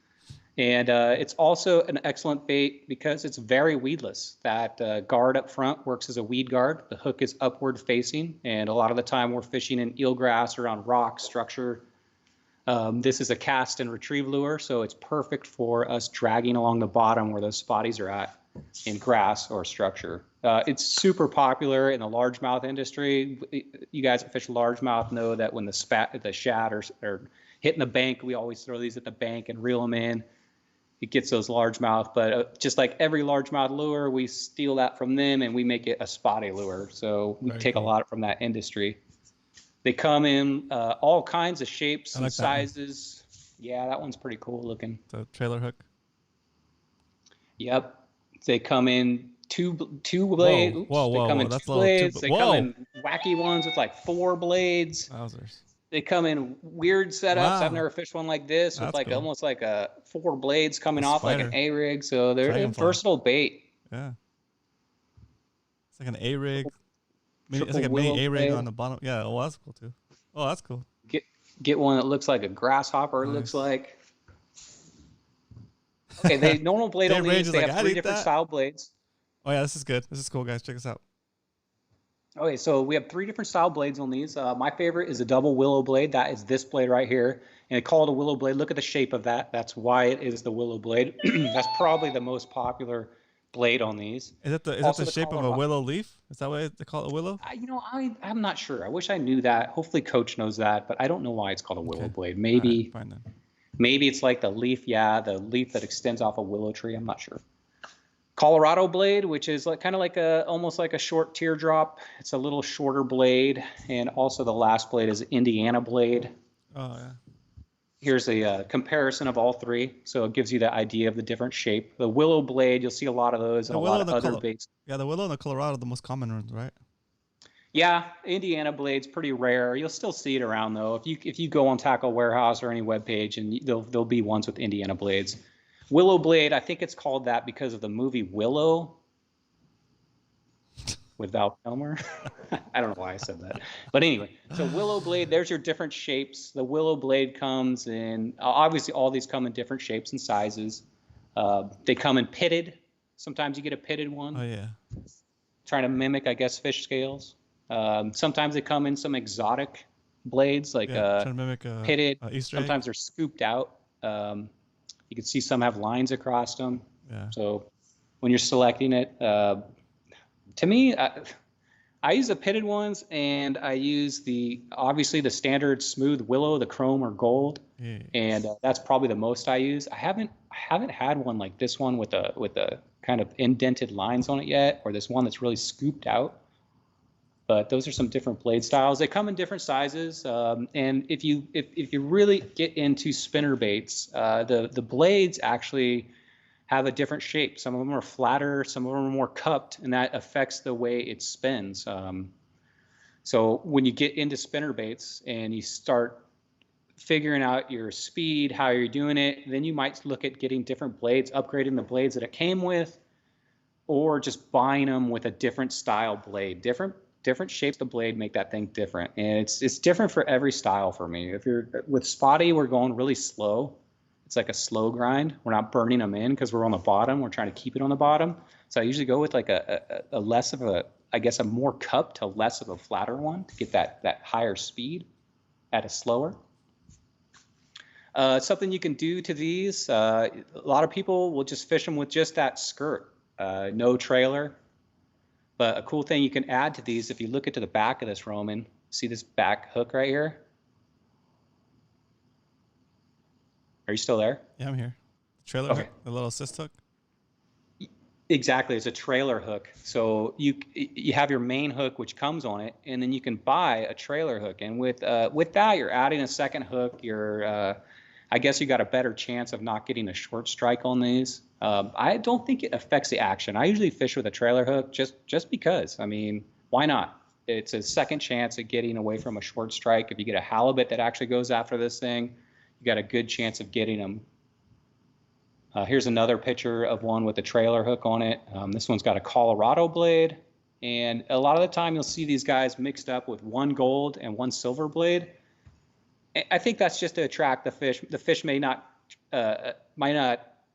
And it's also an excellent bait because it's very weedless. That guard up front works as a weed guard. The hook is upward facing, and a lot of the time we're fishing in eelgrass or on rock structure. This is a cast and retrieve lure, so it's perfect for us dragging along the bottom where those spotties are at in grass or structure. It's super popular in the largemouth industry. You guys that fish largemouth know that when the shad are hitting the bank, we always throw these at the bank and reel them in. It gets those largemouth, but just like every largemouth lure, we steal that from them and we make it a spotty lure. So we take a lot from that industry. They come in all kinds of shapes and sizes. Yeah, that one's pretty cool looking. The trailer hook. Yep. They come in two blades. Whoa, they come in that's 2 blades. They whoa. come in wacky ones with like 4 blades. Wowzers. They come in weird setups. Wow. I've never fished one like this with like cool. almost like 4 blades coming off like an A-rig. So they're a versatile bait. Yeah. It's like an A-rig. It's like a willow mini A-rig blade. on the bottom. Yeah, oh, that's cool too. Oh, that's cool. get one that looks like a grasshopper. It looks like. Okay, they normal blade on these. They have 3 different style blades. Oh yeah, this is good. This is cool, guys. Check this out. Okay, so we have 3 different style blades on these. My favorite is a double willow blade. That is this blade right here. And they call it a willow blade. Look at the shape of that. That's why it is the willow blade. That's probably the most popular blade on these. Is that the shape of a willow leaf? Is that why they call it a willow? I'm not sure. I wish I knew that. Hopefully Coach knows that, but I don't know why it's called a willow blade. Maybe, fine then. Maybe it's like the leaf. Yeah, the leaf that extends off a willow tree. I'm not sure. Colorado blade, which is kind of like almost like a short teardrop. It's a little shorter blade, and also the last blade is Indiana blade. Oh yeah. Here's a comparison of all 3, so it gives you the idea of the different shape. The willow blade, you'll see a lot of those and a lot of other baits. Yeah, the willow and the Colorado are the most common ones, right? Yeah, Indiana blade's pretty rare. You'll still see it around though. If you go on Tackle Warehouse or any webpage, and there'll be ones with Indiana blades. Willow blade, I think it's called that because of the movie Willow with Val Kilmer. I don't know why I said that. But anyway, so willow blade, there's your different shapes. The willow blade comes in, obviously all these come in different shapes and sizes. They come in pitted. Sometimes you get a pitted one. Oh, yeah. Trying to mimic, I guess, fish scales. Sometimes they come in some exotic blades, like trying to mimic pitted. Easter egg. Sometimes they're scooped out. You can see some have lines across them. Yeah. So when you're selecting it, to me, I use the pitted ones, and I use obviously the standard smooth willow, the chrome or gold, and that's probably the most I use. I haven't had one like this one with the kind of indented lines on it yet, or this one that's really scooped out. But those are some different blade styles. They come in different sizes, and if you really get into spinner baits, the blades actually have a different shape. Some of them are flatter, some of them are more cupped, and that affects the way it spins. So when you get into spinner baits and you start figuring out your speed, how you're doing it, then you might look at getting different blades, upgrading the blades that it came with, or just buying them with a different style blade. Different shapes of the blade make that thing different, and it's different for every style for me. If you're with spotty, we're going really slow. It's like a slow grind. We're not burning them in because we're on the bottom. We're trying to keep it on the bottom. So I usually go with like a less of a, I guess, a more cupped to less of a flatter one to get that higher speed at a slower. Something you can do to these, a lot of people will just fish them with just that skirt, no trailer. But a cool thing you can add to these, if you look into the back of this, Roman, see this back hook right here? Are you still there? Yeah, I'm here. Trailer hook, the little assist hook? Exactly. It's a trailer hook. So you have your main hook, which comes on it, and then you can buy a trailer hook. And with that, you're adding a second hook. I guess you got a better chance of not getting a short strike on these. I don't think it affects the action. I usually fish with a trailer hook just because. I mean, why not? It's a second chance at getting away from a short strike. If you get a halibut that actually goes after this thing, you got a good chance of getting them. Here's another picture of one with a trailer hook on it. This one's got a Colorado blade. And a lot of the time you'll see these guys mixed up with one gold and one silver blade. I think that's just to attract the fish. The fish might not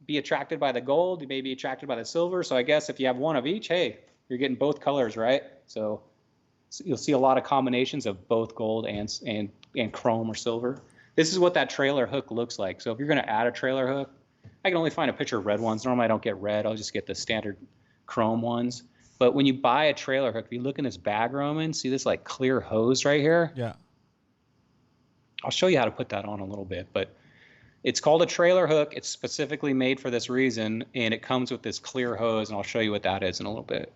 be attracted by the gold. You may be attracted by the silver. So I guess if you have one of each, hey, you're getting both colors, right? So you'll see a lot of combinations of both gold and chrome or silver. This is what that trailer hook looks like. So if you're going to add a trailer hook, I can only find a picture of red ones. Normally I don't get red. I'll just get the standard chrome ones. But when you buy a trailer hook, if you look in this bag, Roman, see this like clear hose right here? Yeah. I'll show you how to put that on a little bit, but it's called a trailer hook. It's specifically made for this reason, and it comes with this clear hose, and I'll show you what that is in a little bit.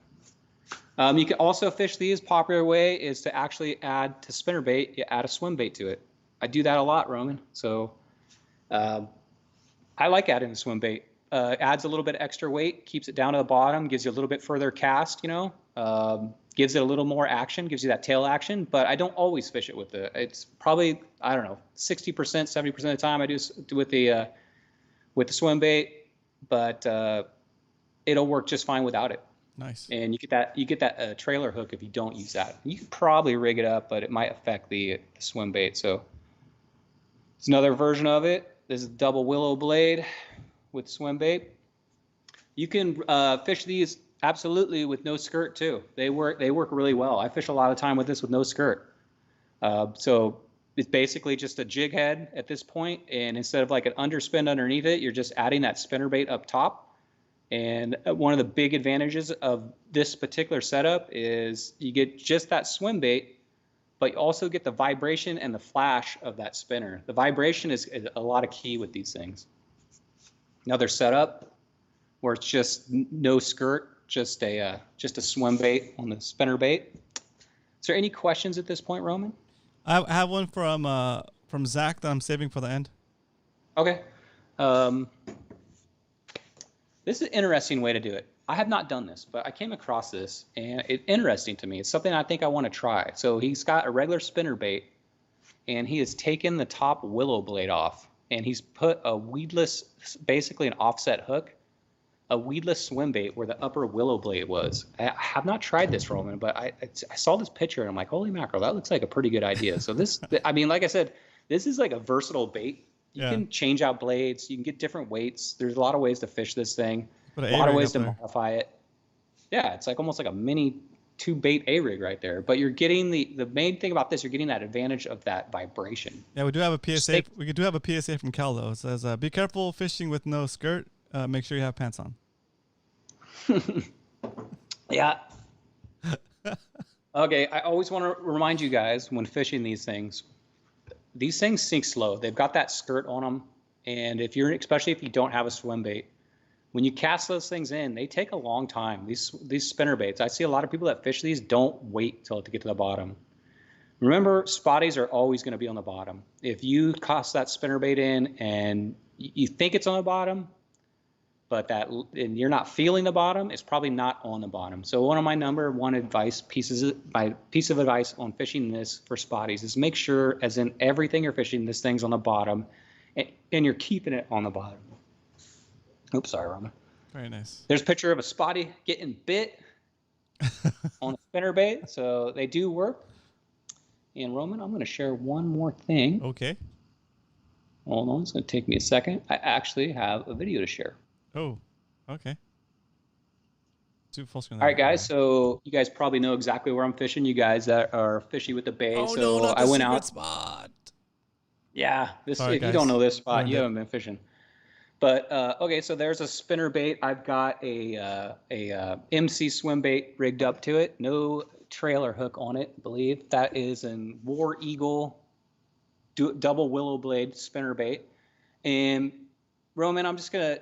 You can also fish these. Popular way is to actually add to spinnerbait, you add a swim bait to it. I do that a lot, Roman. So I like adding the swim bait. Adds a little bit extra weight, keeps it down to the bottom, gives you a little bit further cast, gives it a little more action, gives you that tail action, but I don't always fish it with it's probably, I don't know, 60%, 70% of the time I do with the swim bait, but it'll work just fine without it. Nice. And you get that trailer hook if you don't use that. You can probably rig it up, but it might affect the swim bait. So It's another version of it. This is double willow blade with swim bait. You can fish these absolutely with no skirt too. They work really well. I fish a lot of time with this with no skirt. So it's basically just a jig head at this point, and instead of like an underspin underneath it, you're just adding that spinner bait up top. And one of the big advantages of this particular setup is you get just that swim bait, but you also get the vibration and the flash of that spinner. The vibration is a lot of key with these things. Another setup where it's just no skirt, just a swim bait on the spinner bait. Is there any questions at this point, Roman? I have one from Zach that I'm saving for the end. Okay. This is an interesting way to do it. I have not done this, but I came across this, and it's interesting to me. It's something I think I want to try. So he's got a regular spinner bait, and he has taken the top willow blade off, and he's put a weedless, basically an offset hook, a weedless swim bait where the upper willow blade was. I have not tried this, Roman, but I saw this picture, and I'm like, holy mackerel, that looks like a pretty good idea. So this, I mean, like I said, this is like a versatile bait. You can change out blades. You can get different weights. There's a lot of ways to fish this thing. A lot of ways to modify it. Yeah, it's like almost like a mini 2-bait A-rig right there. But you're getting the main thing about this, you're getting that advantage of that vibration. Yeah, we do have a PSA. We do have a PSA from Cal though. It says, "Be careful fishing with no skirt. Make sure you have pants on." Yeah. Okay, I always want to remind you guys when fishing these things sink slow. They've got that skirt on them, and especially if you don't have a swim bait, when you cast those things in, they take a long time. These spinner baits, I see a lot of people that fish these don't wait till to get to the bottom. Remember, spotties are always going to be on the bottom. If you cast that spinner bait in and you think it's on the bottom, and you're not feeling the bottom, it's probably not on the bottom. So one of my number one piece of advice on fishing this for spotties is make sure, as in everything you're fishing, this thing's on the bottom, and you're keeping it on the bottom. Oops, sorry, Roman. Very nice. There's a picture of a spotty getting bit on a spinner bait, so they do work. And Roman, I'm going to share one more thing. Okay. Hold on, it's going to take me a second. I actually have a video to share. Oh, okay. Do full screen. All right, guys. So you guys probably know exactly where I'm fishing. You guys that are fishy with the bay. Oh, so no, not I the went secret out. spot. Yeah, Sorry, if guys. you don't know this spot, Ruined you it. haven't been fishing. But okay, so there's a spinner bait. I've got a MC swim bait rigged up to it. No trailer hook on it, I believe. That is an War Eagle double willow blade spinner bait. And Roman, I'm just gonna.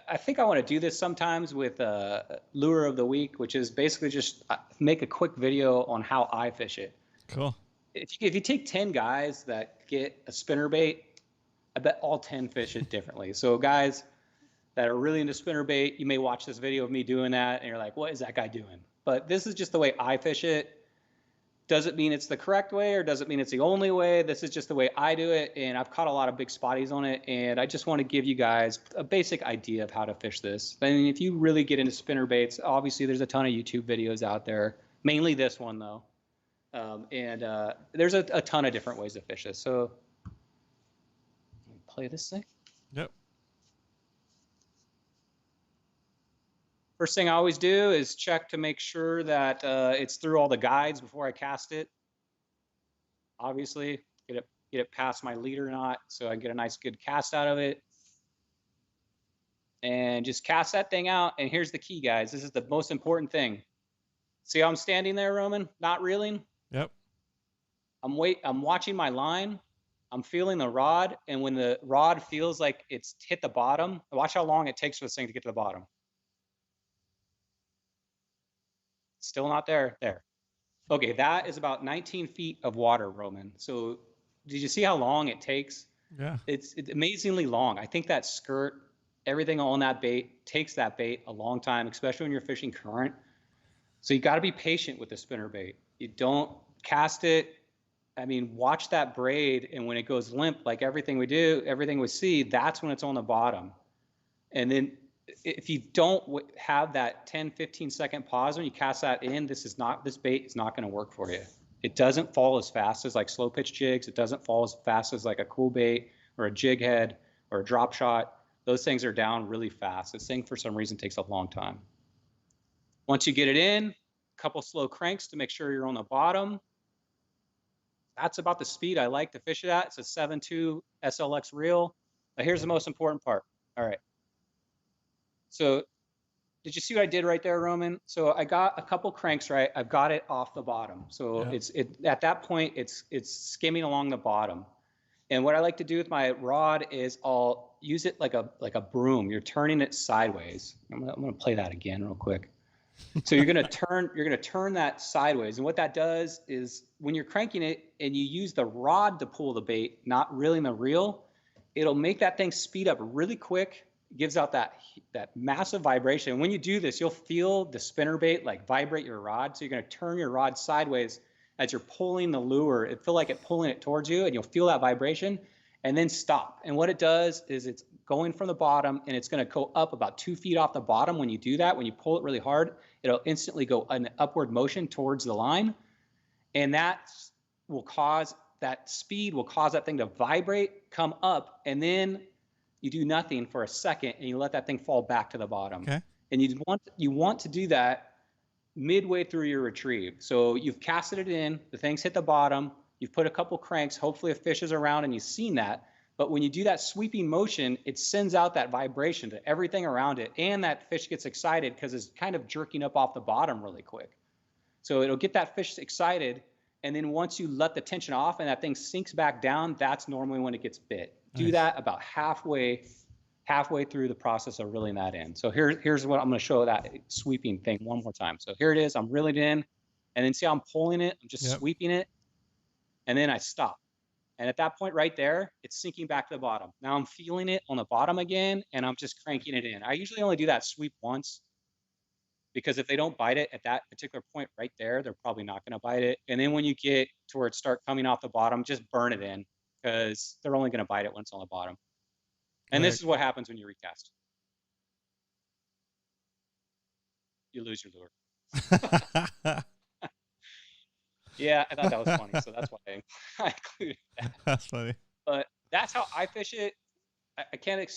I think I want to do this sometimes with Lure of the Week, which is basically just make a quick video on how I fish it. Cool. If you take 10 guys that get a spinner bait, I bet all 10 fish it differently. So guys that are really into spinner bait, you may watch this video of me doing that and you're like, what is that guy doing? But this is just the way I fish it. Does it mean it's the correct way or does it mean it's the only way? This is just the way I do it, and I've caught a lot of big spotties on it, and I just want to give you guys a basic idea of how to fish this. I mean, if you really get into spinner baits, obviously there's a ton of YouTube videos out there, mainly this one though. There's a ton of different ways to fish this. So play this thing. Yep. First thing I always do is check to make sure that it's through all the guides before I cast it. Obviously, get it past my leader knot so I can get a nice good cast out of it. And just cast that thing out. And here's the key, guys. This is the most important thing. See how I'm standing there, Roman? Not reeling? Yep. I'm watching my line. I'm feeling the rod. And when the rod feels like it's hit the bottom, watch how long it takes for this thing to get to the bottom. Still not there. There. Okay, that is about 19 feet of water, Roman. So did you see how long it takes? Yeah. It's amazingly long. I think that skirt, everything on that bait, takes that bait a long time, especially when you're fishing current. So you got to be patient with the spinner bait. You don't cast it. I mean, watch that braid, and when it goes limp, like everything we do, everything we see, that's when it's on the bottom. And then if you don't have that 10, 15 second pause when you cast that in, this bait is not going to work for you. It doesn't fall as fast as like slow pitch jigs. It doesn't fall as fast as like a cool bait or a jig head or a drop shot. Those things are down really fast. This thing, for some reason, takes a long time. Once you get it in, a couple slow cranks to make sure you're on the bottom. That's about the speed I like to fish it at. It's a 7.2 SLX reel. Now here's the most important part. All right. So did you see what I did right there, Roman? So I got a couple cranks right. I've got it off the bottom. So at that point, it's skimming along the bottom. And what I like to do with my rod is I'll use it like a broom. You're turning it sideways. I'm gonna play that again real quick. So you're gonna turn that sideways, and what that does is when you're cranking it and you use the rod to pull the bait, not reeling the reel, it'll make that thing speed up really quick. It gives out that massive vibration. And when you do this, you'll feel the spinnerbait like vibrate your rod. So you're gonna turn your rod sideways as you're pulling the lure. It feel like it pulling it towards you, and you'll feel that vibration, and then stop. And what it does is it's going from the bottom, and it's going to go up about 2 feet off the bottom. When you do that, when you pull it really hard, it'll instantly go an upward motion towards the line, and that speed will cause that thing to vibrate, come up, and then you do nothing for a second, and you let that thing fall back to the bottom. Okay. And you want to do that midway through your retrieve. So you've casted it in, the thing's hit the bottom, you've put a couple cranks, hopefully a fish is around and you've seen that. But when you do that sweeping motion, it sends out that vibration to everything around it, and that fish gets excited because it's kind of jerking up off the bottom really quick. So it'll get that fish excited, and then once you let the tension off and that thing sinks back down, that's normally when it gets bit. Do that about halfway through the process of reeling that in. So here's what I'm going to show that sweeping thing one more time. So here it is. I'm reeling it in, and then see how I'm pulling it. I'm just sweeping it, and then I stop. And at that point right there, it's sinking back to the bottom. Now I'm feeling it on the bottom again, and I'm just cranking it in. I usually only do that sweep once, because if they don't bite it at that particular point right there, they're probably not going to bite it. And then when you get to where it starts coming off the bottom, just burn it in, because they're only going to bite it when it's on the bottom. And this is what happens when you recast. You lose your lure. Yeah, I thought that was funny, so that's why I included that. That's funny. But that's how I fish it. I can't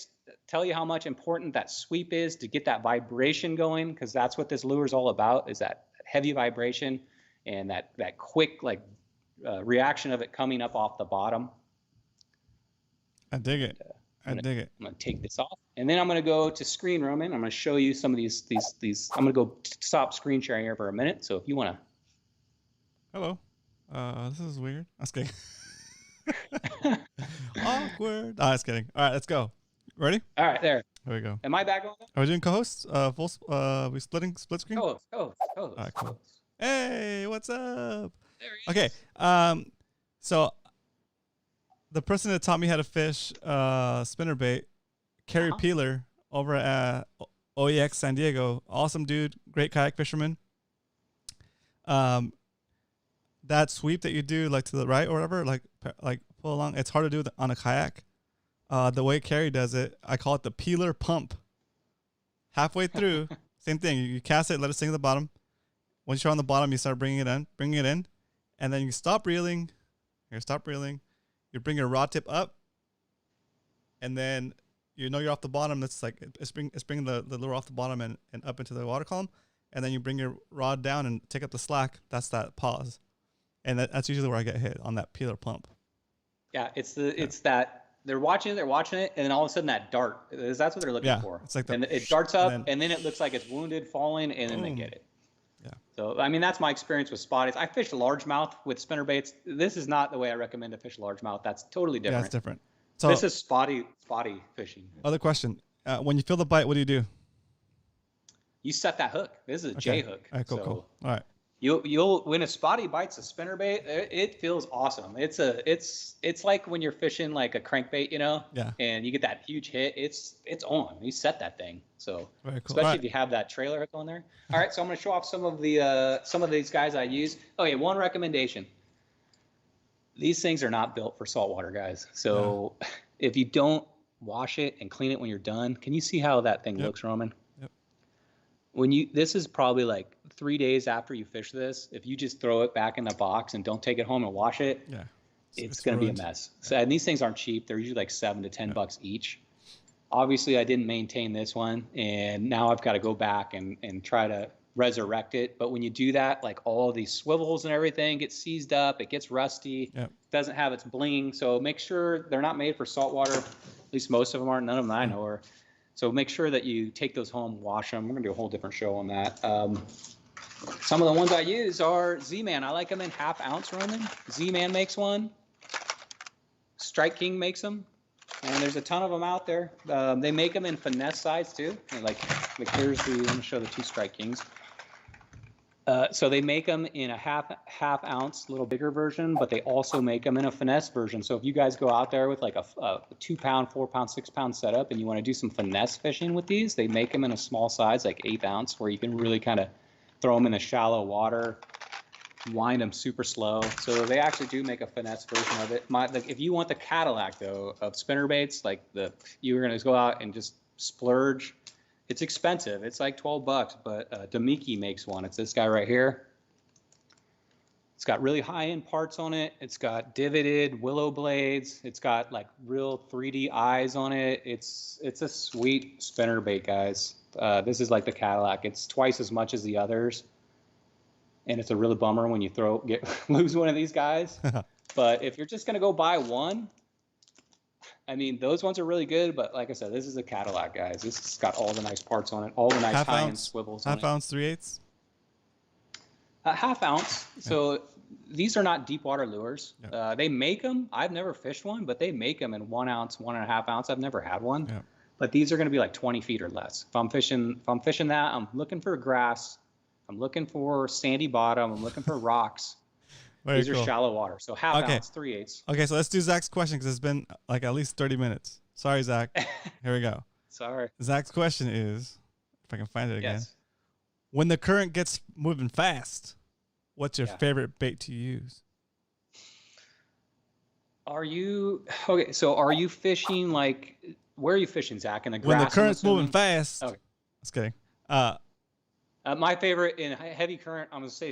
tell you how much important that sweep is to get that vibration going, because that's what this lure is all about, is that heavy vibration and that quick reaction of it coming up off the bottom. I dig it. I dig it. I'm going to take this off, and then I'm going to go to screen, Roman. I'm going to show you some of these. I'm going to go stop screen sharing here for a minute. So if you want to. Hello. This is weird. I'm just kidding. Awkward. Oh, just kidding. All right, let's go. Ready? All right, there. Here we go. Am I back on? Are we doing co-hosts? We split screen? Co-host. All right, cool. Hey, what's up? There he is. Okay. So the person that taught me how to fish spinnerbait, Kerry Peeler over at OEX San Diego, awesome dude, great kayak fisherman. That sweep that you do, like to the right or whatever, like pull along, it's hard to do on a kayak. The way Kerry does it, I call it the peeler pump. Halfway through, same thing. You cast it, let it sink to the bottom. Once you're on the bottom, you start bringing it in, and then you stop reeling. You bring your rod tip up, and then you know you're off the bottom. That's like it's bringing the lure off the bottom and up into the water column, and then you bring your rod down and take up the slack. That's that pause, and that's usually where I get hit on that peeler pump. Yeah, it's that they're watching it, and then all of a sudden that dart. That's what they're looking for. It's like and it darts up, and then it looks like it's wounded, falling, and then they get it. Yeah. So, I mean, that's my experience with spotties. I fished largemouth with spinnerbaits. This is not the way I recommend to fish largemouth. That's totally different. Yeah, it's different. So this is spotty fishing. Other question. When you feel the bite, what do you do? You set that hook. This is a J hook. All right, cool. All right. You'll when a spotty bites a spinnerbait, it feels awesome. It's like when you're fishing like a crankbait, Yeah. And you get that huge hit. It's on. You set that thing. So very cool. Especially if you have that trailer hook on there. All right, so I'm going to show off some of these guys I use. Okay, one recommendation. These things are not built for saltwater, guys. So if you don't wash it and clean it when you're done, can you see how that thing looks, Roman? Yep. this is probably like 3 days after you fish this. If you just throw it back in the box and don't take it home and wash it, Yeah. it's going to be a mess. So, and these things aren't cheap. They're usually like $7 to $10 each. Obviously, I didn't maintain this one, and now I've got to go back and try to resurrect it. But when you do that, like all these swivels and everything get seized up, it gets rusty, doesn't have its bling. So make sure they're not made for saltwater. At least most of them aren't. None of them I know are. So make sure that you take those home, wash them. We're going to do a whole different show on that. Some of the ones I use are Z-Man. I like them in half-ounce Roman. Z-Man makes one. Strike King makes them. And there's a ton of them out there. They make them in finesse size too. And like here's the, let me show the 2 Strike Kings. So they make them in a half ounce, little bigger version, but they also make them in a finesse version. So if you guys go out there with like a 2 pound, 4 pound, 6 pound setup and you want to do some finesse fishing with these, they make them in a small size, like 1/8 ounce, where you can really kind of throw them in the shallow water, wind them super slow. So they actually do make a finesse version of it. If you want the Cadillac though of spinnerbaits, like you're gonna go out and just splurge. It's expensive. It's like $12, but Demiki makes one. It's this guy right here. It's got really high-end parts on it. It's got divoted willow blades. It's got like real 3D eyes on it. It's a sweet spinnerbait, guys. This is like the Cadillac. It's twice as much as the others. And it's a really bummer when you lose one of these guys. But if you're just gonna go buy one, I mean, those ones are really good, but like I said, this is a Cadillac, guys. This has got all the nice parts on it, all the nice high-end swivels on it. Half ounce, 3/8? Half ounce. So these are not deep water lures. They make them. I've never fished one, but they make them in 1 ounce, 1.5 ounce. I've never had one. But these are going to be like 20 feet or less. If I'm fishing that, I'm looking for grass. I'm looking for sandy bottom. I'm looking for rocks. These are shallow water. So half ounce, 3/8. Okay, so let's do Zach's question because it's been like at least 30 minutes. Sorry, Zach. Here we go. Sorry. Zach's question is, if I can find it again. Yes. When the current gets moving fast, what's your favorite bait to use? Are you fishing like, where are you fishing, Zach? In the grass? When the current's moving fast. Okay. Just kidding. My favorite in heavy current, I'm going to say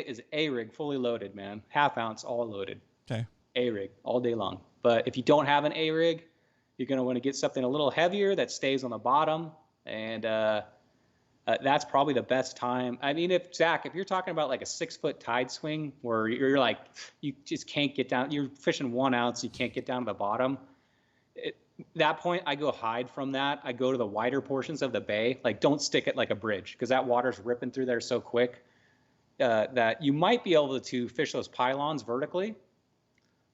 is A-rig, fully loaded, man. Half ounce, all loaded. Okay. A-rig, all day long. But if you don't have an A-rig, you're going to want to get something a little heavier that stays on the bottom. And that's probably the best time. I mean, if you're talking about like a 6-foot tide swing where you're like, you just can't get down, you're fishing 1 ounce, you can't get down to the bottom. That point, I go hide from that. I go to the wider portions of the bay. Like, don't stick it like a bridge because that water's ripping through there so quick that you might be able to fish those pylons vertically.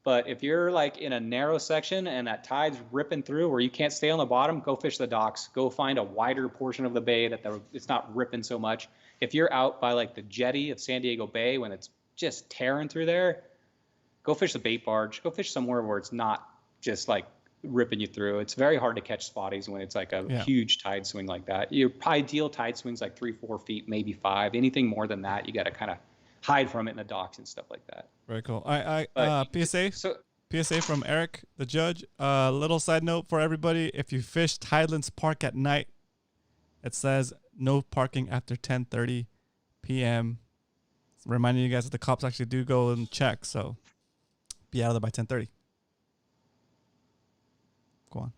But if you're like in a narrow section and that tide's ripping through where you can't stay on the bottom, go fish the docks. Go find a wider portion of the bay that it's not ripping so much. If you're out by like the jetty of San Diego Bay when it's just tearing through there, go fish the bait barge. Go fish somewhere where it's not just like ripping you through. It's very hard to catch spotties when it's like a huge tide swing like that. Your ideal tide swings like 3-4 feet, maybe 5. Anything more than that, you got to kind of hide from it in the docks and stuff like that. Very cool. PSA from Eric, the judge. Little side note for everybody: if you fish Tidelands Park at night, it says no parking after 10:30 p.m. Reminding you guys that the cops actually do go and check, so be out of there by 10:30. Go on.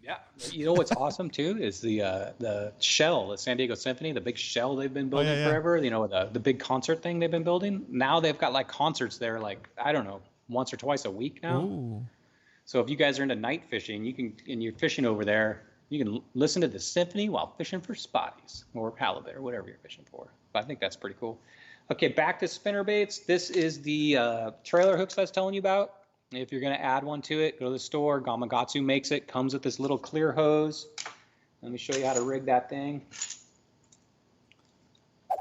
Yeah, you know what's awesome too is the shell, the San Diego Symphony, the big shell they've been building forever. You know, the big concert thing they've been building. Now they've got like concerts there, like I don't know, once or twice a week now. Ooh. So if you guys are into night fishing, and you're fishing over there, you can listen to the symphony while fishing for spotties or halibut or whatever you're fishing for. But I think that's pretty cool. Okay, back to spinner baits. This is the trailer hooks I was telling you about. If you're going to add one to it, go to the store. Gamakatsu makes it. Comes with this little clear hose. Let me show you how to rig that thing.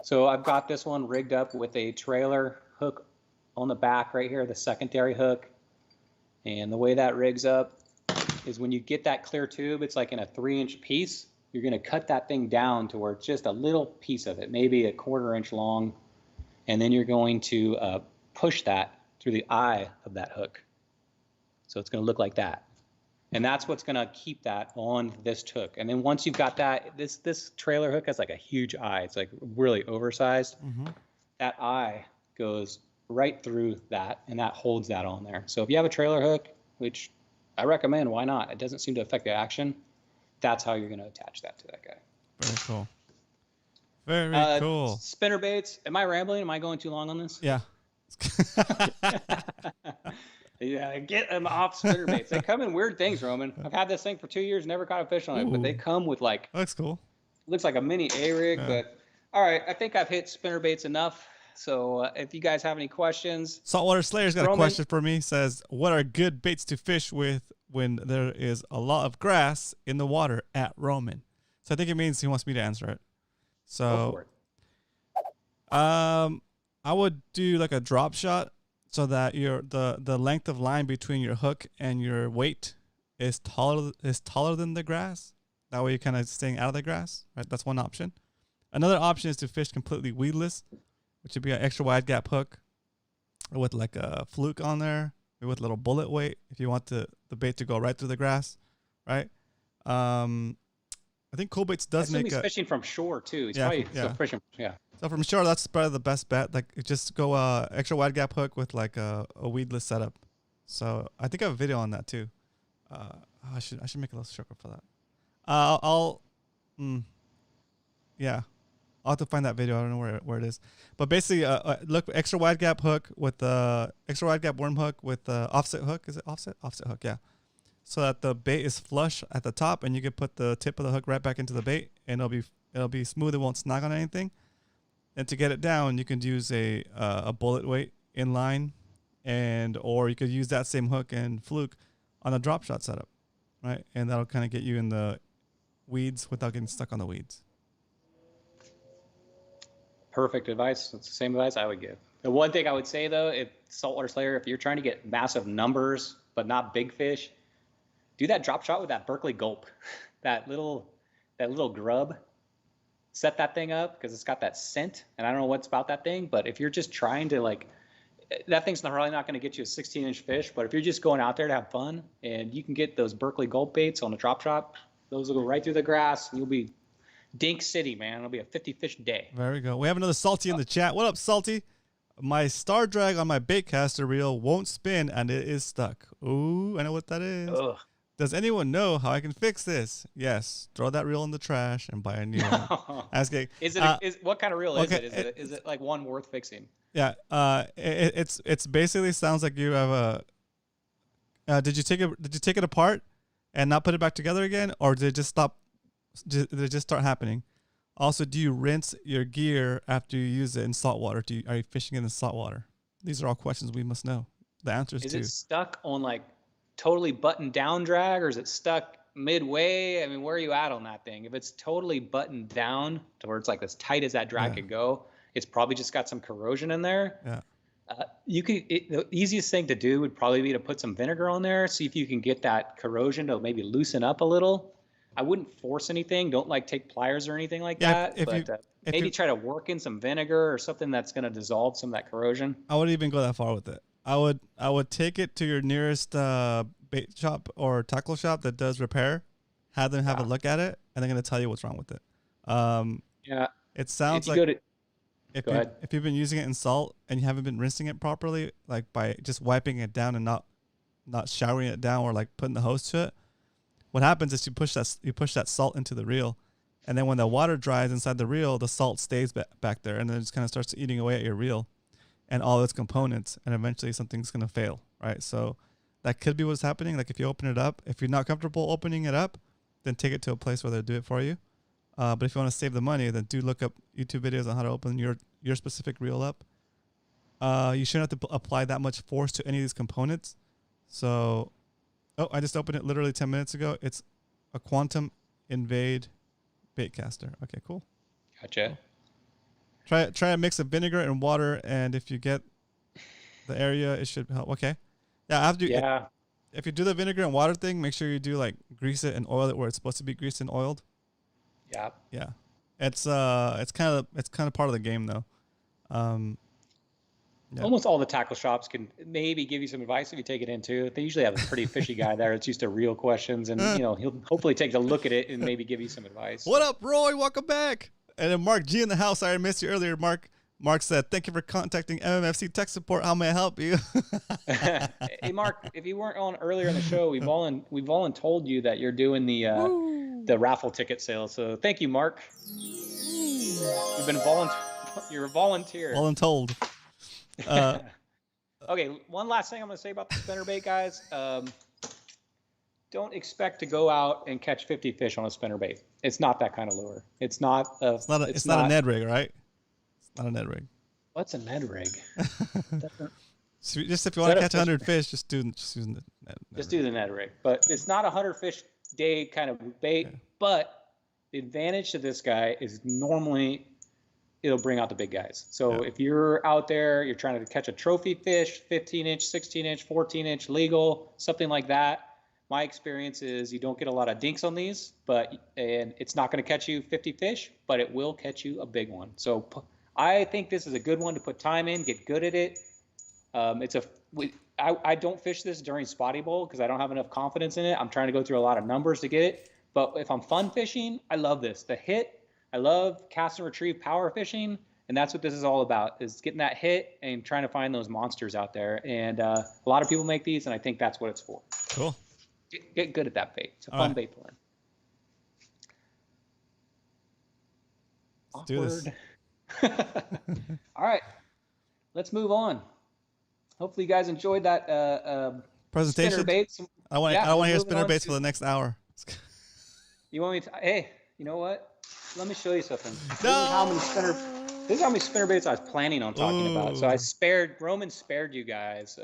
So I've got this one rigged up with a trailer hook on the back right here, the secondary hook. And the way that rigs up is when you get that clear tube, it's like in a 3-inch piece. You're going to cut that thing down to where it's just a little piece of it, maybe a 1/4 inch long. And then you're going to push that through the eye of that hook. So it's going to look like that. And that's what's going to keep that on this hook. And then once you've got that, this trailer hook has like a huge eye. It's like really oversized. Mm-hmm. That eye goes right through that, and that holds that on there. So if you have a trailer hook, which I recommend, why not? It doesn't seem to affect the action. That's how you're going to attach that to that guy. Very cool. Very cool. Spinner baits. Am I rambling? Am I going too long on this? Yeah. Yeah, get them off spinner baits. They come in weird things, Roman. I've had this thing for 2 years, never caught a fish on it, but they come with like, Looks cool. looks like a mini A-rig. Yeah. But all right, I think I've hit spinner baits enough. So if you guys have any questions, Saltwater Slayer's got a Roman? question for me. Says, what are good baits to fish with when there is a lot of grass in the water at Roman? So I think it means he wants me to answer it. go for So, it. I would do like a drop shot so that the length of line between your hook and your weight is taller than the grass. That way you're kind of staying out of the grass, right? That's one option. Another option is to fish completely weedless, which would be an extra wide gap hook with like a fluke on there, maybe with a little bullet weight if you want the bait to go right through the grass, right? I think Cool Baits does make he's fishing from shore too. He's Yeah, probably yeah. still fishing. Yeah. So from shore, that's probably the best bet. Like just go extra wide gap hook with like a weedless setup. So I think I have a video on that too. I should make a little shortcut for that. Yeah, I'll have to find that video. I don't know where it is, but basically, look, extra wide gap hook with extra wide gap worm hook with offset hook. Is it offset? Offset hook, yeah. So that the bait is flush at the top, and you can put the tip of the hook right back into the bait, and it'll be smooth. It won't snag on anything. And to get it down, you can use a bullet weight in line, or you could use that same hook and fluke on a drop shot setup, right? And that'll kind of get you in the weeds without getting stuck on the weeds. Perfect advice. That's the same advice I would give. The one thing I would say though, if Saltwater Slayer, if you're trying to get massive numbers but not big fish, do that drop shot with that Berkeley gulp, that little grub. Set that thing up because it's got that scent, and I don't know what's about that thing. But if you're just trying to like, that thing's probably not going to get you a 16-inch fish. But if you're just going out there to have fun, and you can get those Berkeley gulp baits on a drop shot, those will go right through the grass, and you'll be Dink City, man. It'll be a 50-fish day. There we go. We have another Salty in the chat. What up, Salty? My star drag on my bait caster reel won't spin, and it is stuck. Ooh, I know what that is. Ugh. Does anyone know how I can fix this? Yes, throw that reel in the trash and buy a new one. Asking, What kind of reel okay, is it? Is it like one worth fixing? Yeah, it's basically sounds like you have a. Did you take it apart and not put it back together again, or did it just stop? Did it just start happening? Also, do you rinse your gear after you use it in salt water? Are you fishing it in salt water? These are all questions we must know the answers to. Is it stuck on like totally buttoned down drag, or is it stuck midway? I mean, where are you at on that thing? If it's totally buttoned down to where it's like as tight as that drag could go, it's probably just got some corrosion in there. Yeah. The easiest thing to do would probably be to put some vinegar on there, see if you can get that corrosion to maybe loosen up a little. I wouldn't force anything. Don't like take pliers or anything like that. Maybe try to work in some vinegar or something that's going to dissolve some of that corrosion. I wouldn't even go that far with it. I would take it to your nearest bait shop or tackle shop that does repair. Have them have a look at it, and they're gonna tell you what's wrong with it. It sounds like if you've been using it in salt and you haven't been rinsing it properly, like by just wiping it down and not showering it down or like putting the hose to it, what happens is you push that salt into the reel, and then when the water dries inside the reel, the salt stays back there, and then it just kind of starts eating away at your reel and all its components, and eventually something's going to fail, right? So that could be what's happening. Like if you open it up, if you're not comfortable opening it up, then take it to a place where they'll do it for you. But if you want to save the money, then do look up YouTube videos on how to open your specific reel up. You shouldn't have to apply that much force to any of these components. So, I just opened it literally 10 minutes ago. It's a Quantum Invade baitcaster. Okay, cool. Gotcha. Try a mix of vinegar and water, and if you get the area, it should help. Okay. Yeah, if you do the vinegar and water thing, make sure you do like grease it and oil it where it's supposed to be greased and oiled. Yeah. Yeah. It's kind of part of the game though. Almost all the tackle shops can maybe give you some advice if you take it in too. They usually have a pretty fishy guy there that's used to real questions, and he'll hopefully take a look at it and maybe give you some advice. What up, Roy? Welcome back. And then Mark G in the house. I missed you earlier, Mark. Mark said, "Thank you for contacting MMFC Tech Support. How may I help you?" Hey, Mark, if you weren't on earlier in the show, we've all told you that you're doing the raffle ticket sale. So thank you, Mark. You've been you're a volunteer. Voluntold. Okay, one last thing I'm going to say about the spinnerbait, guys. Don't expect to go out and catch 50 fish on a spinnerbait. It's not that kind of lure. It's not a Ned rig, right? It's not a Ned rig. What's a Ned rig? So just if you want to catch 100 fish, just use the Ned rig. Do the Ned rig. But it's not a 100 fish day kind of bait. Okay. But the advantage to this guy is normally it'll bring out the big guys. So if you're out there, you're trying to catch a trophy fish, 15-inch, 16-inch, 14-inch legal, something like that. My experience is you don't get a lot of dinks on these, and it's not going to catch you 50 fish, but it will catch you a big one. So I think this is a good one to put time in, get good at it. I don't fish this during spotty bowl because I don't have enough confidence in it. I'm trying to go through a lot of numbers to get it. But if I'm fun fishing, I love this. The hit, I love cast and retrieve power fishing, and that's what this is all about, is getting that hit and trying to find those monsters out there. And a lot of people make these, and I think that's what it's for. Cool. Get good at that bait. It's a fun bait to learn. Let's do this. All right. Let's move on. Hopefully you guys enjoyed that presentation. Spinnerbaits. I want to hear spinnerbaits for the next hour. You want me to? Hey, you know what? Let me show you something. This is how many spinnerbaits I was planning on talking about. So Roman spared you guys.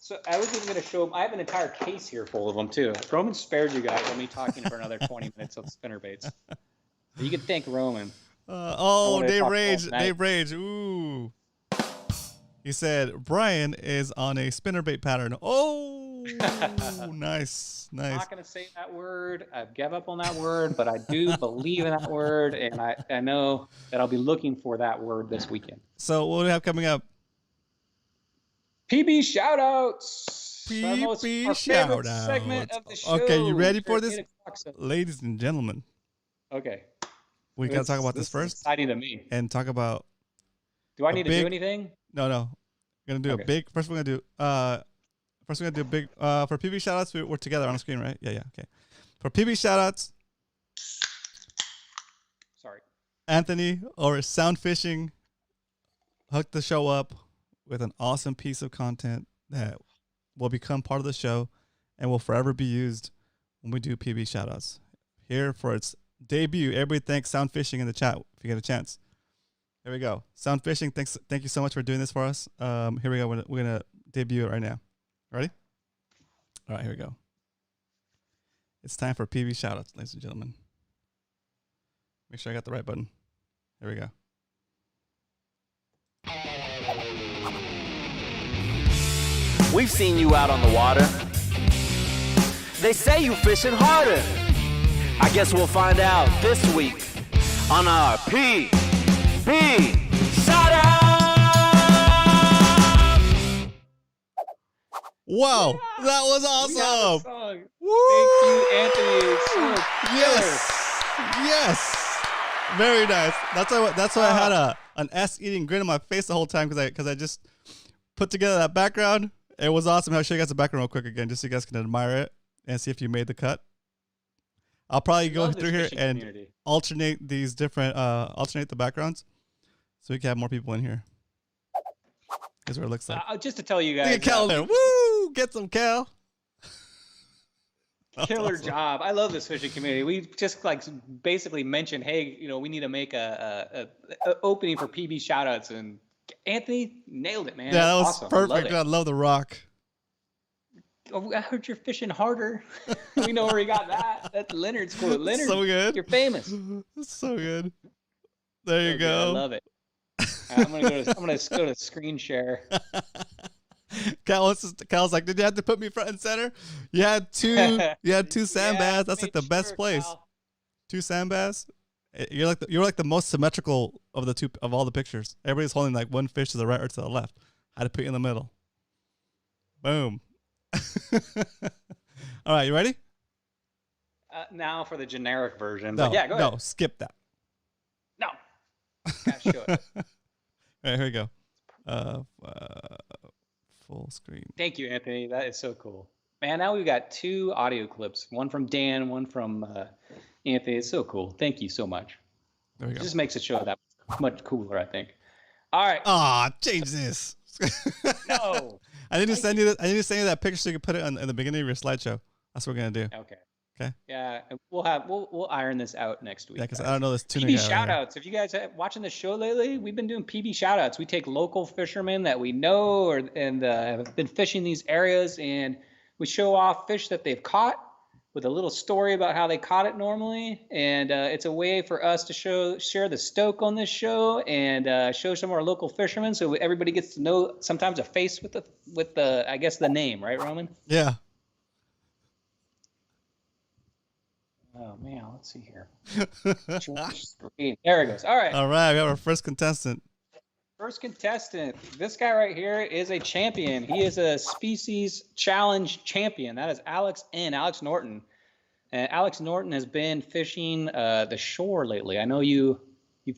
So I was even going to show them. I have an entire case here full of them too. Roman spared you guys of me talking for another 20 minutes of spinnerbaits. You can thank Roman. Dave Rage. Ooh. He said Brian is on a spinnerbait pattern. Oh, nice. I'm not going to say that word. I've given up on that word, but I do believe in that word, and I know that I'll be looking for that word this weekend. So what do we have coming up? PB shoutouts. PB shoutouts. Segment of the show. Okay, you ready for this, ladies and gentlemen? Okay. We got to talk about this first. Exciting to me. And talk about. Do I need to do anything? No. We're gonna do a big. First, we're gonna do. A big. For PB shoutouts, we're together on the screen, right? Yeah. Okay. For PB shoutouts. Sorry. Anthony or Sound Fishing hooked the show up with an awesome piece of content that will become part of the show and will forever be used when we do PB shoutouts. Here for its debut. Everybody thanks Sound Fishing in the chat if you get a chance. Here we go. Sound Fishing, thank you so much for doing this for us. Here we go. We're going to debut it right now. Ready? All right, here we go. It's time for PB shoutouts, ladies and gentlemen. Make sure I got the right button. Here we go. We've seen you out on the water. They say you fishing harder. I guess we'll find out this week on our PB Shoutout! Wow, that was awesome! Woo! Thank you, Anthony. So yes, very nice. That's why I had an ass-eating grin on my face the whole time because I just put together that background. It was awesome. I'll show you guys the background real quick again, just so you guys can admire it and see if you made the cut. I'll probably go through here and alternate these different, alternate the backgrounds, so we can have more people in here. Here's what it looks like. Just to tell you guys, look at Cal there. Woo! Get some Cal. Killer job. I love this fishing community. We just basically mentioned, hey, we need to make a opening for PB shoutouts, and Anthony nailed it, man. Yeah, that was awesome. perfect. I love the rock. Oh, I heard you're fishing harder. We know where you got that. That's Leonard's quote. Leonard, so good. You're famous. So good. There you go. I love it. I'm gonna go to screen share. Cal's like, did you have to put me front and center? You had two sand bass. That's like the best place. Cal. 2 sand bass. You're like the most symmetrical of the two of all the pictures. Everybody's holding like one fish to the right or to the left. I had to put you in the middle. Boom. All right, you ready? Now for the generic version. No, But yeah, go ahead. No, skip that. No. Gotta show it. All right, here we go. Full screen. Thank you, Anthony. That is so cool. Man, now we've got 2 audio clips. One from Dan, one from Anthony. It's so cool. Thank you so much. There we It go. just makes the show that much cooler, I think. All right. Change this. No. I need to send you that picture so you can put it in the beginning of your slideshow. That's what we're gonna do. Okay. Okay. Yeah, we'll iron this out next week. Yeah, because guys. I don't know this tuning PB guy right shout here. outs. If you guys are watching the show lately, we've been doing PB shout outs. We take local fishermen that we know and have been fishing these areas, and we show off fish that they've caught with a little story about how they caught it normally. And it's a way for us to share the stoke on this show and show some of our local fishermen, so everybody gets to know sometimes a face with the I guess the name, right, Roman? Yeah. Oh man, let's see here. There it goes. All right. All right, we have our first contestant. First contestant. This guy right here is a champion. He is a species challenge champion. That is Alex Norton. And Alex Norton has been fishing the shore lately. I know you've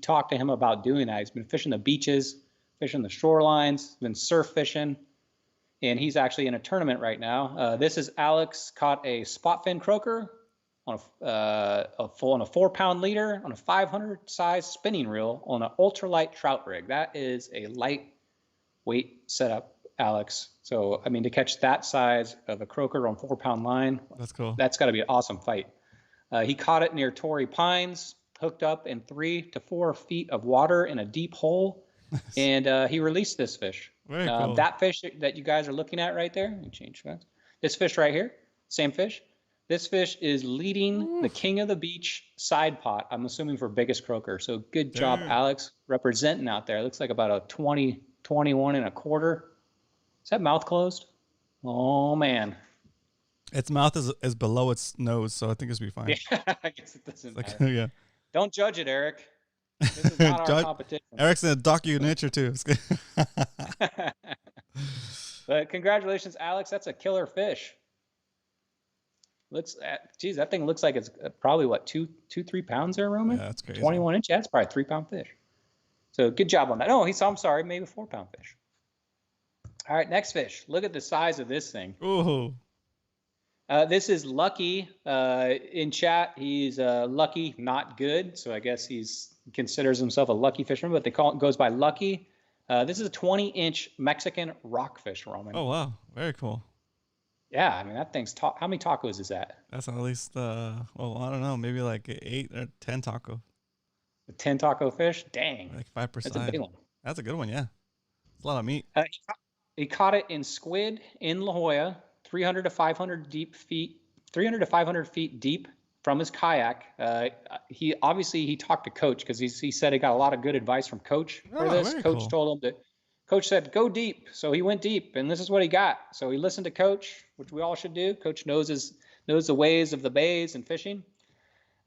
talked to him about doing that. He's been fishing the beaches, fishing the shorelines, been surf fishing, and he's actually in a tournament right now. This is Alex caught a spot fin croaker on a 4-pound leader on a 500 size spinning reel on an ultralight trout rig. That is a lightweight setup, Alex. So I mean, to catch that size of a croaker on 4-pound line, That's cool. that's got to be an awesome fight. He caught it near Torrey Pines, hooked up in 3 to 4 feet of water in a deep hole, and he released this fish. Very cool. That fish that you guys are looking at right there, let me change that. This fish right here, same fish. This fish is leading the king of the beach side pot, I'm assuming for biggest croaker. So good job, Alex, representing out there. It looks like about a 20, 21 and a quarter. Is that mouth closed? Oh, man. Its mouth is below its nose, so I think it's be fine. Yeah, I guess it doesn't Like, matter. yeah. Don't judge it, Eric. This is not our competition. Eric's gonna dock you nature too. It's good. But congratulations, Alex. That's a killer fish. Geez, that thing looks like it's probably what, 3 pounds there, Roman? Yeah, that's crazy. 21 inch. Yeah, that's probably a 3-pound fish. So good job on that. Oh, I'm sorry, maybe a 4-pound fish. All right, next fish. Look at the size of this thing. Ooh. This is Lucky. In chat, he's Lucky, not good. So I guess he considers himself a lucky fisherman, but goes by Lucky. This is a 20-inch Mexican rockfish, Roman. Oh wow, very cool. Yeah, I mean, that thing's how many tacos is that? That's at least I don't know, maybe like 8 or 10 taco. A 10 taco fish? Dang. Like 5%. That's a big one. That's a good one, yeah. It's a lot of meat. He caught it in squid in La Jolla, 300 to 500 feet deep from his kayak. He talked to Coach because he said he got a lot of good advice from Coach for this. Very Coach cool. told him that. Coach said, go deep. So he went deep, and this is what he got. So he listened to Coach, which we all should do. Coach knows the ways of the bays and fishing.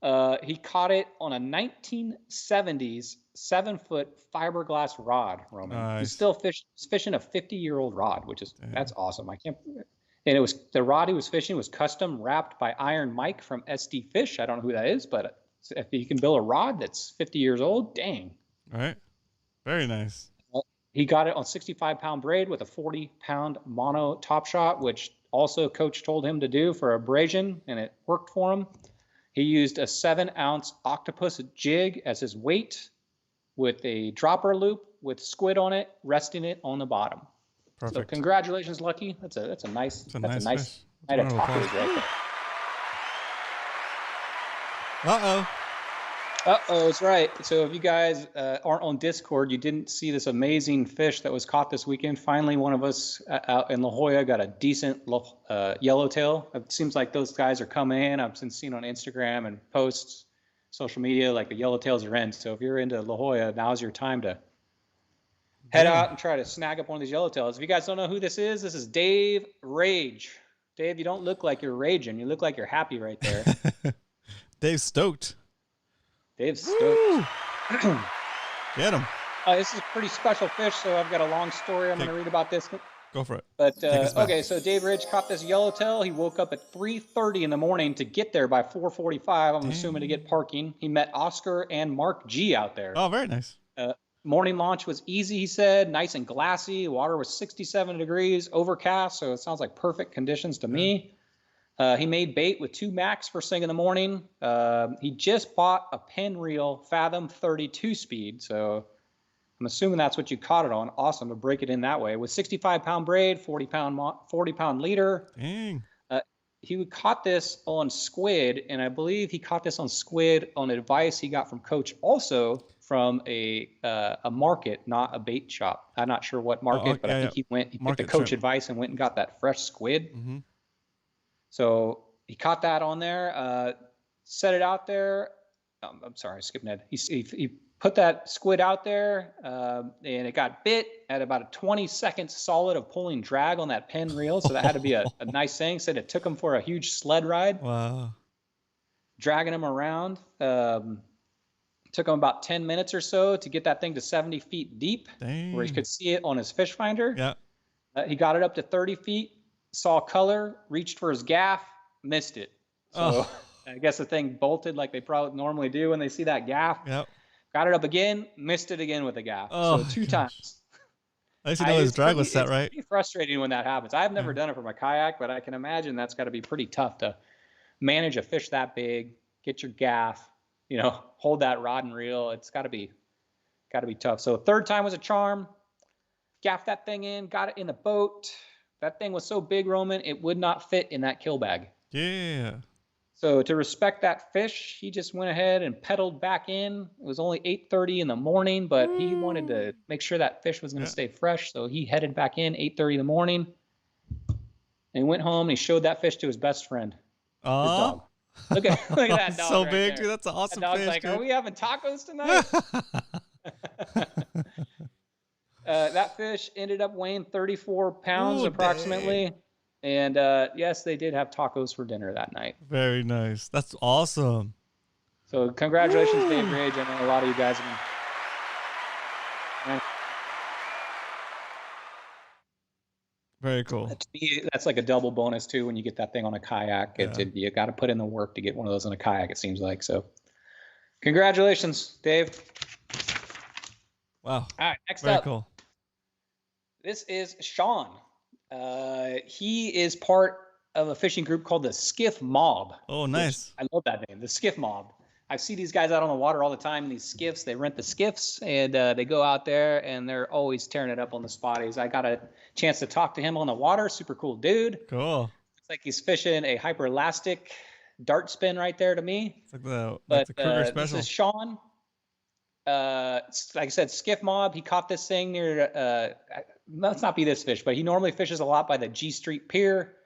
He caught it on a 1970s 7-foot fiberglass rod, Roman. Nice. He's still fishing a 50-year-old rod, that's awesome. And the rod he was fishing was custom wrapped by Iron Mike from SD Fish. I don't know who that is, but if you can build a rod that's 50 years old, dang. All right. Very nice. He got it on 65-pound braid with a 40-pound mono top shot, which also Coach told him to do for abrasion, and it worked for him. He used a 7-ounce octopus jig as his weight with a dropper loop with squid on it, resting it on the bottom. Perfect. So congratulations, Lucky. That's a nice fish. night of Round of tacos applause. right there. Uh-oh. That's right. So if you guys aren't on Discord, you didn't see this amazing fish that was caught this weekend. Finally, one of us out in La Jolla got a decent yellowtail. It seems like those guys are coming in. I've been seeing on Instagram and posts, social media, like the yellowtails are in. So if you're into La Jolla, now's your time to head out and try to snag up one of these yellowtails. If you guys don't know who this is Dave Rage. Dave, you don't look like you're raging. You look like you're happy right there. Dave's stoked. Dave's stoked. Get him. This is a pretty special fish, so I've got a long story I'm going to read about this. Go for it. But okay, so Dave Ridge caught this yellowtail. He woke up at 3:30 in the morning to get there by 4:45. I'm assuming to get parking. He met Oscar and Mark G out there. Oh, very nice. Morning launch was easy, he said, nice and glassy. Water was 67 degrees, overcast, so it sounds like perfect conditions to me. He made bait with 2 max first thing in the morning. He just bought a pen reel Fathom 32 speed, so I'm assuming that's what you caught it on. Awesome to break it in that way. With 65-pound braid, 40-pound leader. Dang. He caught this on squid, and I believe he caught this on squid on advice he got from Coach also from a market, not a bait shop. I'm not sure what market, but I think he took the Coach advice and went and got that fresh squid. Mm-hmm. So he caught that on there, set it out there. I'm sorry, I skipped ahead. He put that squid out there, and it got bit at about a 20 seconds solid of pulling drag on that pen reel. So that had to be a nice thing. Said it took him for a huge sled ride. Wow. Dragging him around. Took him about 10 minutes or so to get that thing to 70 feet deep. Dang. Where he could see it on his fish finder. Yeah. He got it up to 30 feet, saw color, reached for his gaff, missed it. So I guess the thing bolted like they probably normally do when they see that gaff. Yep. Got it up again, missed it again with a gaff. Oh, so 2 times. At least you know his drag was set right. It's pretty frustrating when that happens. I've never done it for my kayak, but I can imagine that's got to be pretty tough to manage a fish that big, get your gaff, hold that rod and reel. It's got to be tough. So 3rd time was a charm. Gaffed that thing in, got it in the boat. That thing was so big, Roman, it would not fit in that kill bag. Yeah. So to respect that fish, he just went ahead and pedaled back in. It was only 8:30 in the morning, but he wanted to make sure that fish was going to stay fresh. So he headed back in 8:30 in the morning and he went home and he showed that fish to his best friend. His dog. Look at that dog. So right big, there. dude. That's an awesome that dog's fish. Like, dude. Are we having tacos tonight? That fish ended up weighing 34 pounds approximately. Dang. And yes, they did have tacos for dinner that night. Very nice. That's awesome. So congratulations, Dave Ridge. I know a lot of you guys have been. Very cool. To me, that's like a double bonus too when you get that thing on a kayak. You got to put in the work to get one of those on a kayak, it seems like. So congratulations, Dave. Wow. All right, next Very up. Cool. This is Sean. He is part of a fishing group called the Skiff Mob. Oh, nice. I love that name, the Skiff Mob. I see these guys out on the water all the time in these skiffs. They rent the skiffs and they go out there and they're always tearing it up on the spotties. I got a chance to talk to him on the water. Super cool dude. Cool. It's like he's fishing a hyper elastic dart spin right there to me. It's like the Kruger special. This is Sean. Like I said, Skiff Mob. He caught this thing near, let's not be this fish, but he normally fishes a lot by the G Street Pier.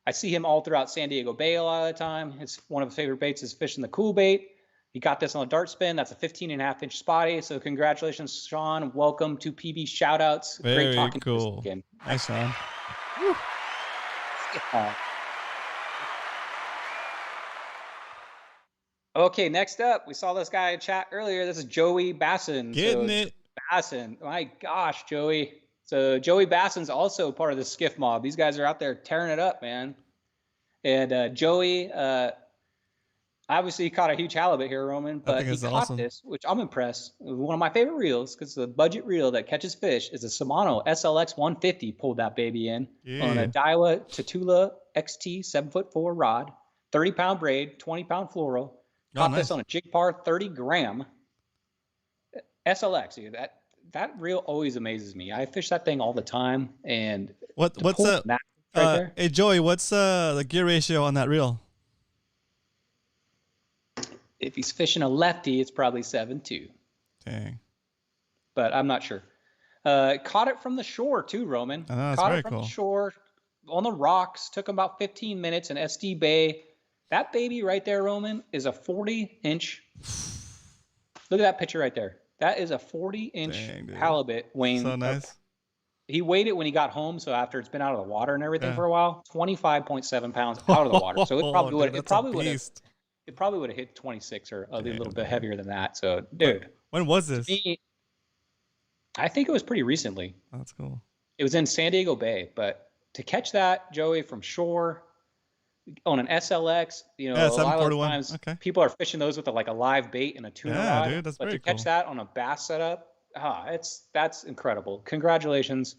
I see him all throughout San Diego Bay a lot of the time. It's one of his favorite baits is fishing the cool bait. He got this on a dart spin. That's a 15.5-inch spotty. So congratulations, Sean. Welcome to PB Shoutouts. Very Great talking cool. to you again. Nice, Sean. Okay, next up, we saw this guy in chat earlier. This is Joey Basson. Getting it. Basson. My gosh, Joey. So Joey Basson's also part of the Skiff Mob. These guys are out there tearing it up, man. And Joey, obviously he caught a huge halibut here, Roman, but he caught this, which I'm impressed. One of my favorite reels, because the budget reel that catches fish is a Shimano SLX 150. Pulled that baby in on a Daiwa Tatula XT 7'4" rod, 30-pound braid, 20-pound fluoro. Caught this on a jig par 30 gram SLX. Dude, that reel always amazes me. I fish that thing all the time. And what's the right there? Hey Joey, what's the gear ratio on that reel? If he's fishing a lefty, it's probably 7.2. Dang. But I'm not sure. Caught it from the shore too, Roman. Oh, that's caught very it from cool. the shore on the rocks. Took him about 15 minutes in SD Bay. That baby right there, Roman, is a 40-inch. Look at that picture right there. That is a 40-inch halibut weighing. So nice. He weighed it when he got home, so after it's been out of the water and everything for a while, 25.7 pounds out of the water. So it probably would. It probably would have. it probably would have hit 26 or a little bit heavier than that. So, dude. When was this? I think it was pretty recently. Oh, that's cool. It was in San Diego Bay, but to catch that, Joey, from shore on an SLX, a lot of times people are fishing those with a live bait and a tuna rod. Dude, that's but very to catch that on a bass setup, that's incredible. Congratulations.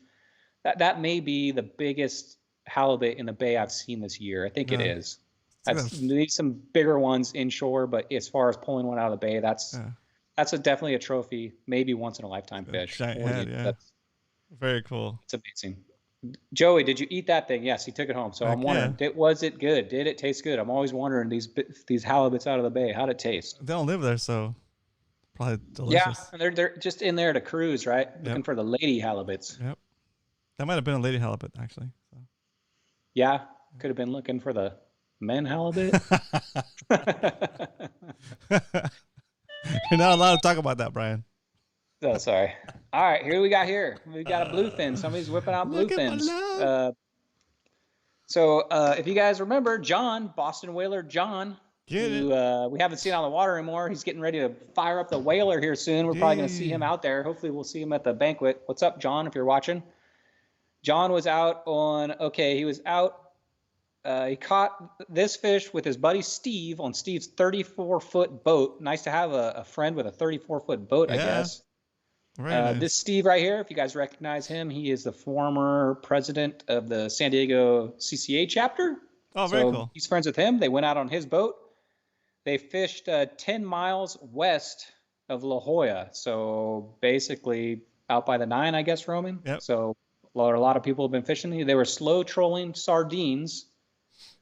That may be the biggest halibut in the bay I've seen this year. I think it is. I've need some bigger ones inshore, but as far as pulling one out of the bay, that's definitely a trophy, maybe once in a lifetime fish. Giant head, That's very cool. It's amazing. Joey, did you eat that thing? Yes, he took it home. So I'm wondering, was it good? Did it taste good? I'm always wondering these halibuts out of the bay, how'd it taste? They don't live there, so probably delicious. Yeah, they're just in there to cruise, right? Looking for the lady halibuts. Yep. That might have been a lady halibut, actually. So. Yeah, could have been looking for the men halibut. You're not allowed to talk about that, Brian. Oh, sorry. All right, we got a bluefin. Somebody's whipping out bluefins. So if you guys remember, John, Boston whaler John, who we haven't seen on the water anymore, he's getting ready to fire up the whaler here soon. We're probably going to see him out there. Hopefully we'll see him at the banquet. What's up, John, if you're watching? John was out he caught this fish with his buddy Steve on Steve's 34-foot boat. Nice to have a friend with a 34-foot boat, I guess. Nice. This Steve right here, if you guys recognize him, he is the former president of the San Diego CCA chapter. Oh, very cool. He's friends with him. They went out on his boat. They fished 10 miles west of La Jolla. So basically out by the 9, I guess, Roman. Yep. So a lot of people have been fishing. They were slow trolling sardines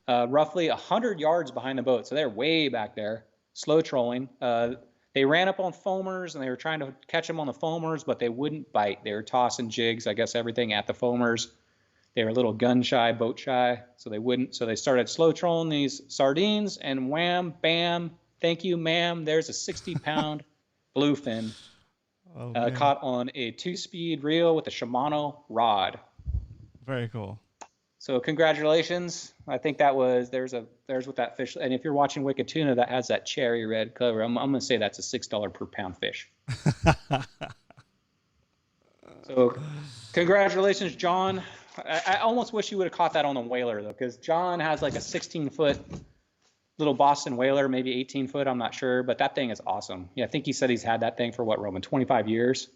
roughly 100 yards behind the boat. So they're way back there, slow trolling. They ran up on foamers, and they were trying to catch them on the foamers, but they wouldn't bite. They were tossing jigs, I guess, everything at the foamers. They were a little gun shy, boat shy, so they wouldn't. So they started slow trolling these sardines, and wham, bam, thank you, ma'am. There's a 60-pound bluefin caught on a 2-speed reel with a Shimano rod. Very cool. So congratulations. I think there's what that fish, and if you're watching Wicked Tuna, that has that cherry red color. I'm going to say that's a $6 per pound fish. So congratulations, John. I almost wish you would have caught that on the whaler, though, because John has like a 16-foot little Boston whaler, maybe 18-foot, I'm not sure, but that thing is awesome. Yeah, I think he said he's had that thing for what, Roman, 25 years?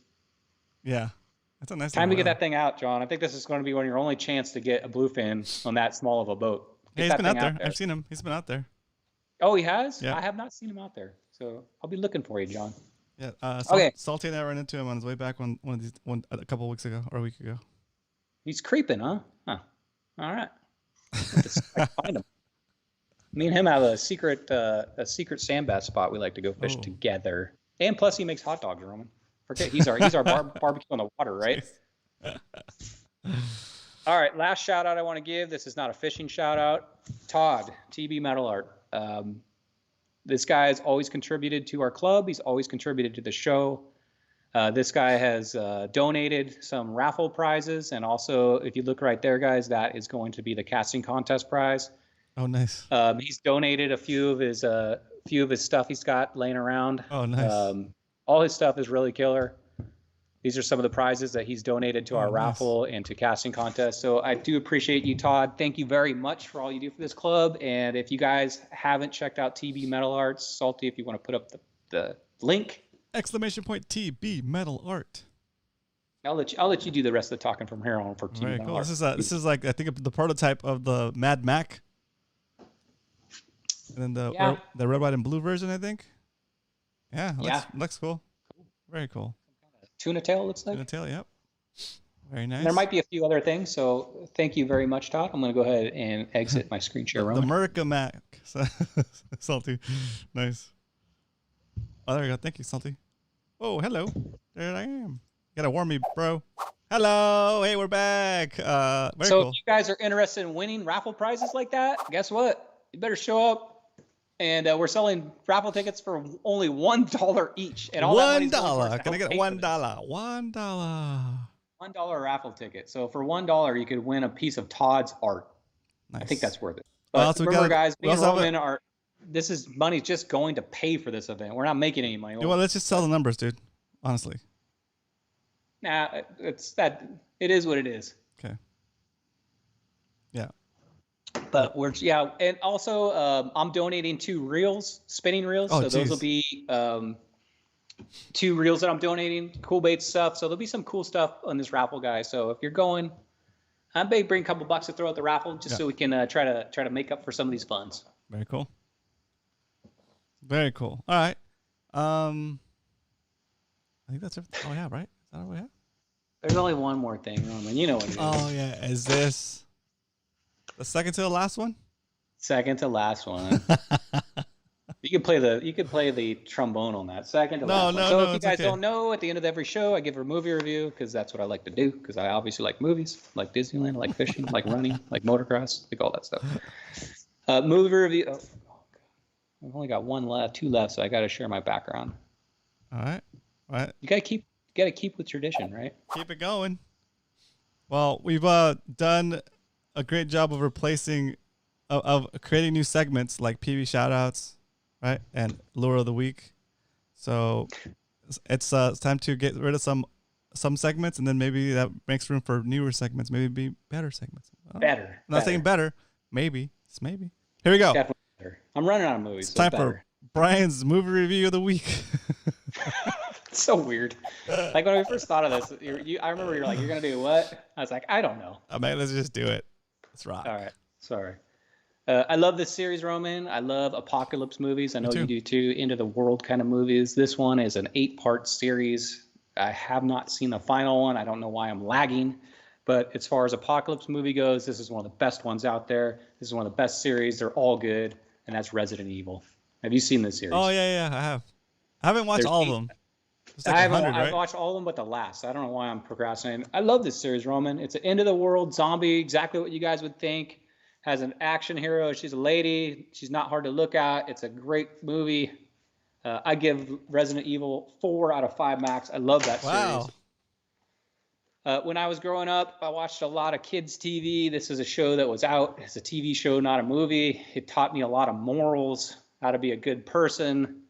Yeah. That's a nice time to get that thing out, John. I think this is going to be one of your only chance to get a bluefin on that small of a boat. Yeah, he's been out there. I've seen him. He's been out there. Oh, he has? Yeah. I have not seen him out there. So I'll be looking for you, John. Yeah. Salty and I ran into him on his way back a couple of weeks ago or a week ago. He's creeping, huh? All right. Find him. Me and him have a secret sand bass spot we like to go fish together. And plus, he makes hot dogs, Roman. Forget he's our barbecue on the water, right? All right, last shout out I want to give. This is not a fishing shout out. Todd, TB Metal Art. This guy has always contributed to our club. He's always contributed to the show. This guy has donated some raffle prizes, and also, if you look right there, guys, that is going to be the casting contest prize. Oh, nice. He's donated a few of his stuff he's got laying around. Oh, nice. All his stuff is really killer. These are some of the prizes that he's donated to our raffle and to casting contest. So I do appreciate you, Todd. Thank you very much for all you do for this club. And if you guys haven't checked out TB Metal Arts, Salty, if you want to put up the link. ! TB Metal Art. I'll let you do the rest of the talking from here on for TB Very Metal cool. Art. This is like, I think, the prototype of the Mad Mac. And then the red, white, and blue version, I think. Yeah, looks cool. Very cool. Tuna tail, looks like. Tuna tail, yep. Very nice. And there might be a few other things, so thank you very much, Todd. I'm going to go ahead and exit my screen share. The America Mac. Salty. Nice. Oh, there we go. Thank you, Salty. Oh, hello. There I am. You got to warn me, bro. Hello. Hey, we're back. Very cool. If you guys are interested in winning raffle prizes like that, guess what? You better show up. And we're selling raffle tickets for only $1 each. And all $1. Can I get $1? $1. $1 raffle ticket. So for $1, you could win a piece of Todd's art. Nice. I think that's worth it. But remember, guys, me and Roman are this is money just going to pay for this event. We're not making any money. Well, let's just sell the numbers, dude. Honestly. Nah, it is what it is. Okay. Yeah. But and also I'm donating 2 reels, spinning reels. Oh, so those will be 2 reels that I'm donating, cool bait stuff. So there'll be some cool stuff on this raffle, guys. So if you're going, I may bring a couple bucks to throw at the raffle just so we can try to make up for some of these funds. Very cool. Very cool. All right. I think that's everything. Oh yeah, right? Is that all we have? There's only one more thing, Roman. You know what it is. Oh yeah. Is this the second to the last one? Second to last one. You could play the trombone on that. Second to last one. So if you guys don't know, at the end of every show, I give a movie review because that's what I like to do. Because I obviously like movies, like Disneyland, like fishing, like running, like motocross, like all that stuff. Movie review. Oh, I've only got 2 left, so I got to share my background. All right. All right. You gotta keep with tradition, right? Keep it going. Well, we've done a great job of replacing, of creating new segments like PV shoutouts, right, and lure of the week. So it's time to get rid of some segments, and then maybe that makes room for newer segments, maybe be better segments. Better. I'm not saying better. Maybe. It's maybe. Here we go. Definitely better. I'm running out of movies. It's time for Brian's movie review of the week. It's so weird. Like when we first thought of this, I remember you're like, you're gonna do what? I was like, I don't know. I mean, let's just do it. Let's rock. All right. Sorry. I love this series, Roman. I love apocalypse movies. I know you do too. End of the world kind of movies. This one is an 8-part series. I have not seen the final one. I don't know why I'm lagging. But as far as apocalypse movie goes, this is one of the best ones out there. This is one of the best series. They're all good. And that's Resident Evil. Have you seen this series? Oh, yeah, I have. I haven't watched all of them. Like I've watched all of them but the last. I don't know why I'm procrastinating. I love this series, Roman. It's an end of the world zombie, exactly what you guys would think. Has an action hero. She's a lady. She's not hard to look at. It's a great movie. I give Resident Evil 4 out of 5 max. I love that series. When I was growing up, I watched a lot of kids' TV. This is a show that was out. It's a TV show, not a movie. It taught me a lot of morals, how to be a good person.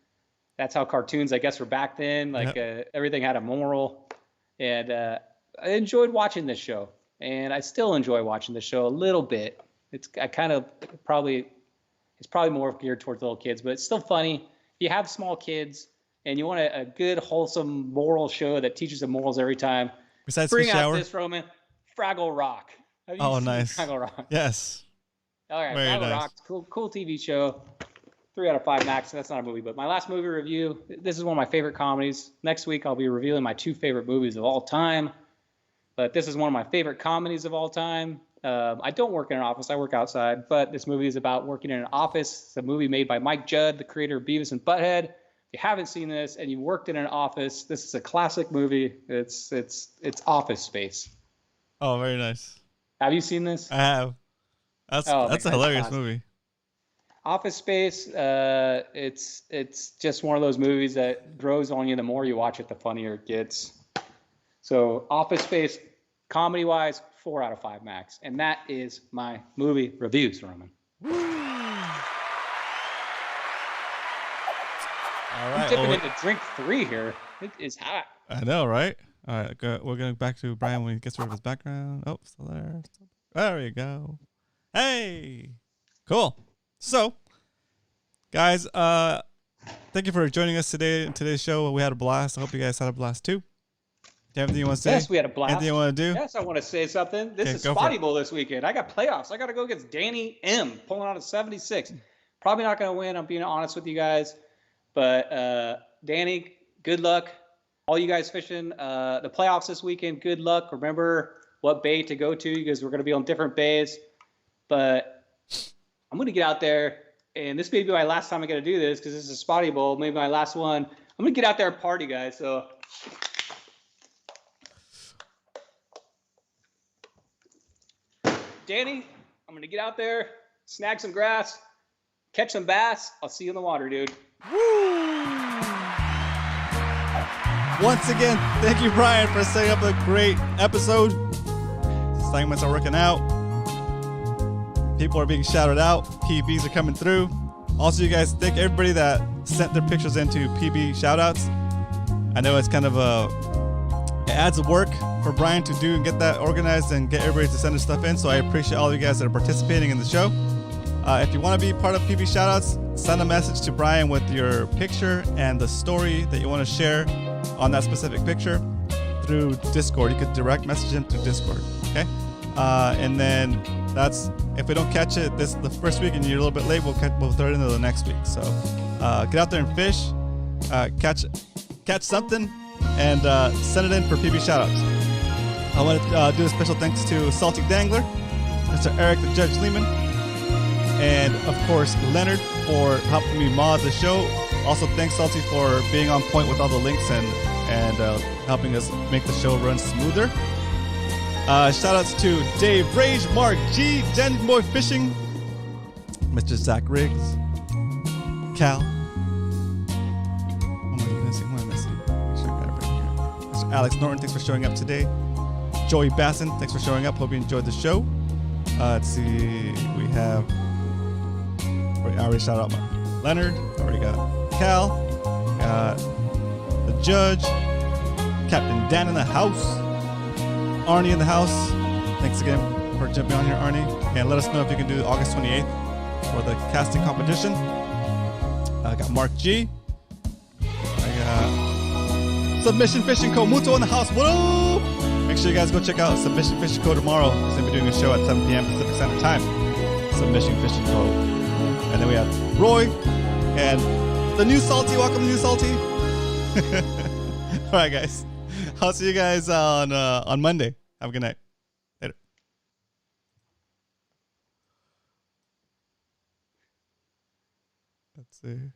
That's how cartoons, I guess, were back then. Like everything had a moral. And I enjoyed watching this show. And I still enjoy watching the show a little bit. It's probably more geared towards little kids, but it's still funny. If you have small kids and you want a good, wholesome, moral show that teaches them morals every time, besides bring Fish out Hour? this, Roman. Fraggle Rock. Have you seen nice. Fraggle Rock? Yes. All right, Very Fraggle nice. Rock. Cool TV show. 3 out of 5 max. That's not a movie, but my last movie review. This is one of my favorite comedies. Next week I'll be revealing my 2 favorite movies of all time. But this is one of my favorite comedies of all time. I don't work in an office. I work outside. But this movie is about working in an office. It's a movie made by Mike Judd, the creator of Beavis and Butthead. If you haven't seen this and you worked in an office, this is a classic movie. It's Office Space. Oh, very nice. Have you seen this? I have. That's a hilarious movie. Office Space. It's just one of those movies that grows on you. The more you watch it, the funnier it gets. So Office Space, comedy-wise, 4 out of 5 max. And that is my movie reviews, Roman. All right. I'm dipping into drink 3 here. It is hot. I know, right? All right. We're going back to Brian when he gets rid of his background. Oh, still there. There we go. Hey. Cool. So, guys, thank you for joining us today in today's show. We had a blast. I hope you guys had a blast too. Do you have anything you want to say? Yes, we had a blast. Anything you want to do? Yes, I want to say something. This is go for Spotty it. Bowl this weekend. I got playoffs. I got to go against Danny M. pulling out a 76. Probably not going to win. I'm being honest with you guys. But Danny, good luck. All you guys fishing the playoffs this weekend, good luck. Remember what bay to go to because we're going to be on different bays. But I'm going to get out there, and this may be my last time I got to do this because this is a Spotty Bowl, maybe my last one. I'm going to get out there and party, guys. So Danny, I'm going to get out there, snag some grass, catch some bass. I'll see you in the water, dude. Woo! Once again, thank you, Brian, for setting up a great episode. Segments are working out. People are being shouted out. PBs are coming through. Also, you guys, thank everybody that sent their pictures into PB shoutouts. I know it's kind of it adds work for Brian to do and get that organized and get everybody to send their stuff in. So I appreciate all of you guys that are participating in the show. If you want to be part of PB shoutouts, send a message to Brian with your picture and the story that you want to share on that specific picture through Discord. You could direct message him through Discord. Okay, and then that's if we don't catch it the first week and you're a little bit late, we'll throw it into the next week. So get out there and fish, catch something, and send it in for PB shoutouts. I want to do a special thanks to Salty Dangler, Mr. Eric the Judge Lehman, and of course Leonard for helping me mod the show. Also thanks Salty for being on point with all the links and helping us make the show run smoother. Shout outs to Dave Rage, Mark G, Den Boy Fishing, Mr. Zach Riggs, Cal. Mr. Alex Norton, thanks for showing up today. Joey Basson, thanks for showing up. Hope you enjoyed the show. Let's see, we have. I already shout out Leonard. Already got Cal. Got the Judge. Captain Dan in the house. Arnie in the house. Thanks again for jumping on here, Arnie. And let us know if you can do August 28th for the casting competition. I got Mark G. I got Submission Fishing Co. Muto in the house. What up? Make sure you guys go check out Submission Fishing Co. tomorrow. He's going to be doing a show at 7 p.m. Pacific Standard Time. Submission Fishing Co. And then we have Roy and the new Salty. Welcome, new Salty. All right, guys. I'll see you guys on Monday. Have a good night. Later. Let's see.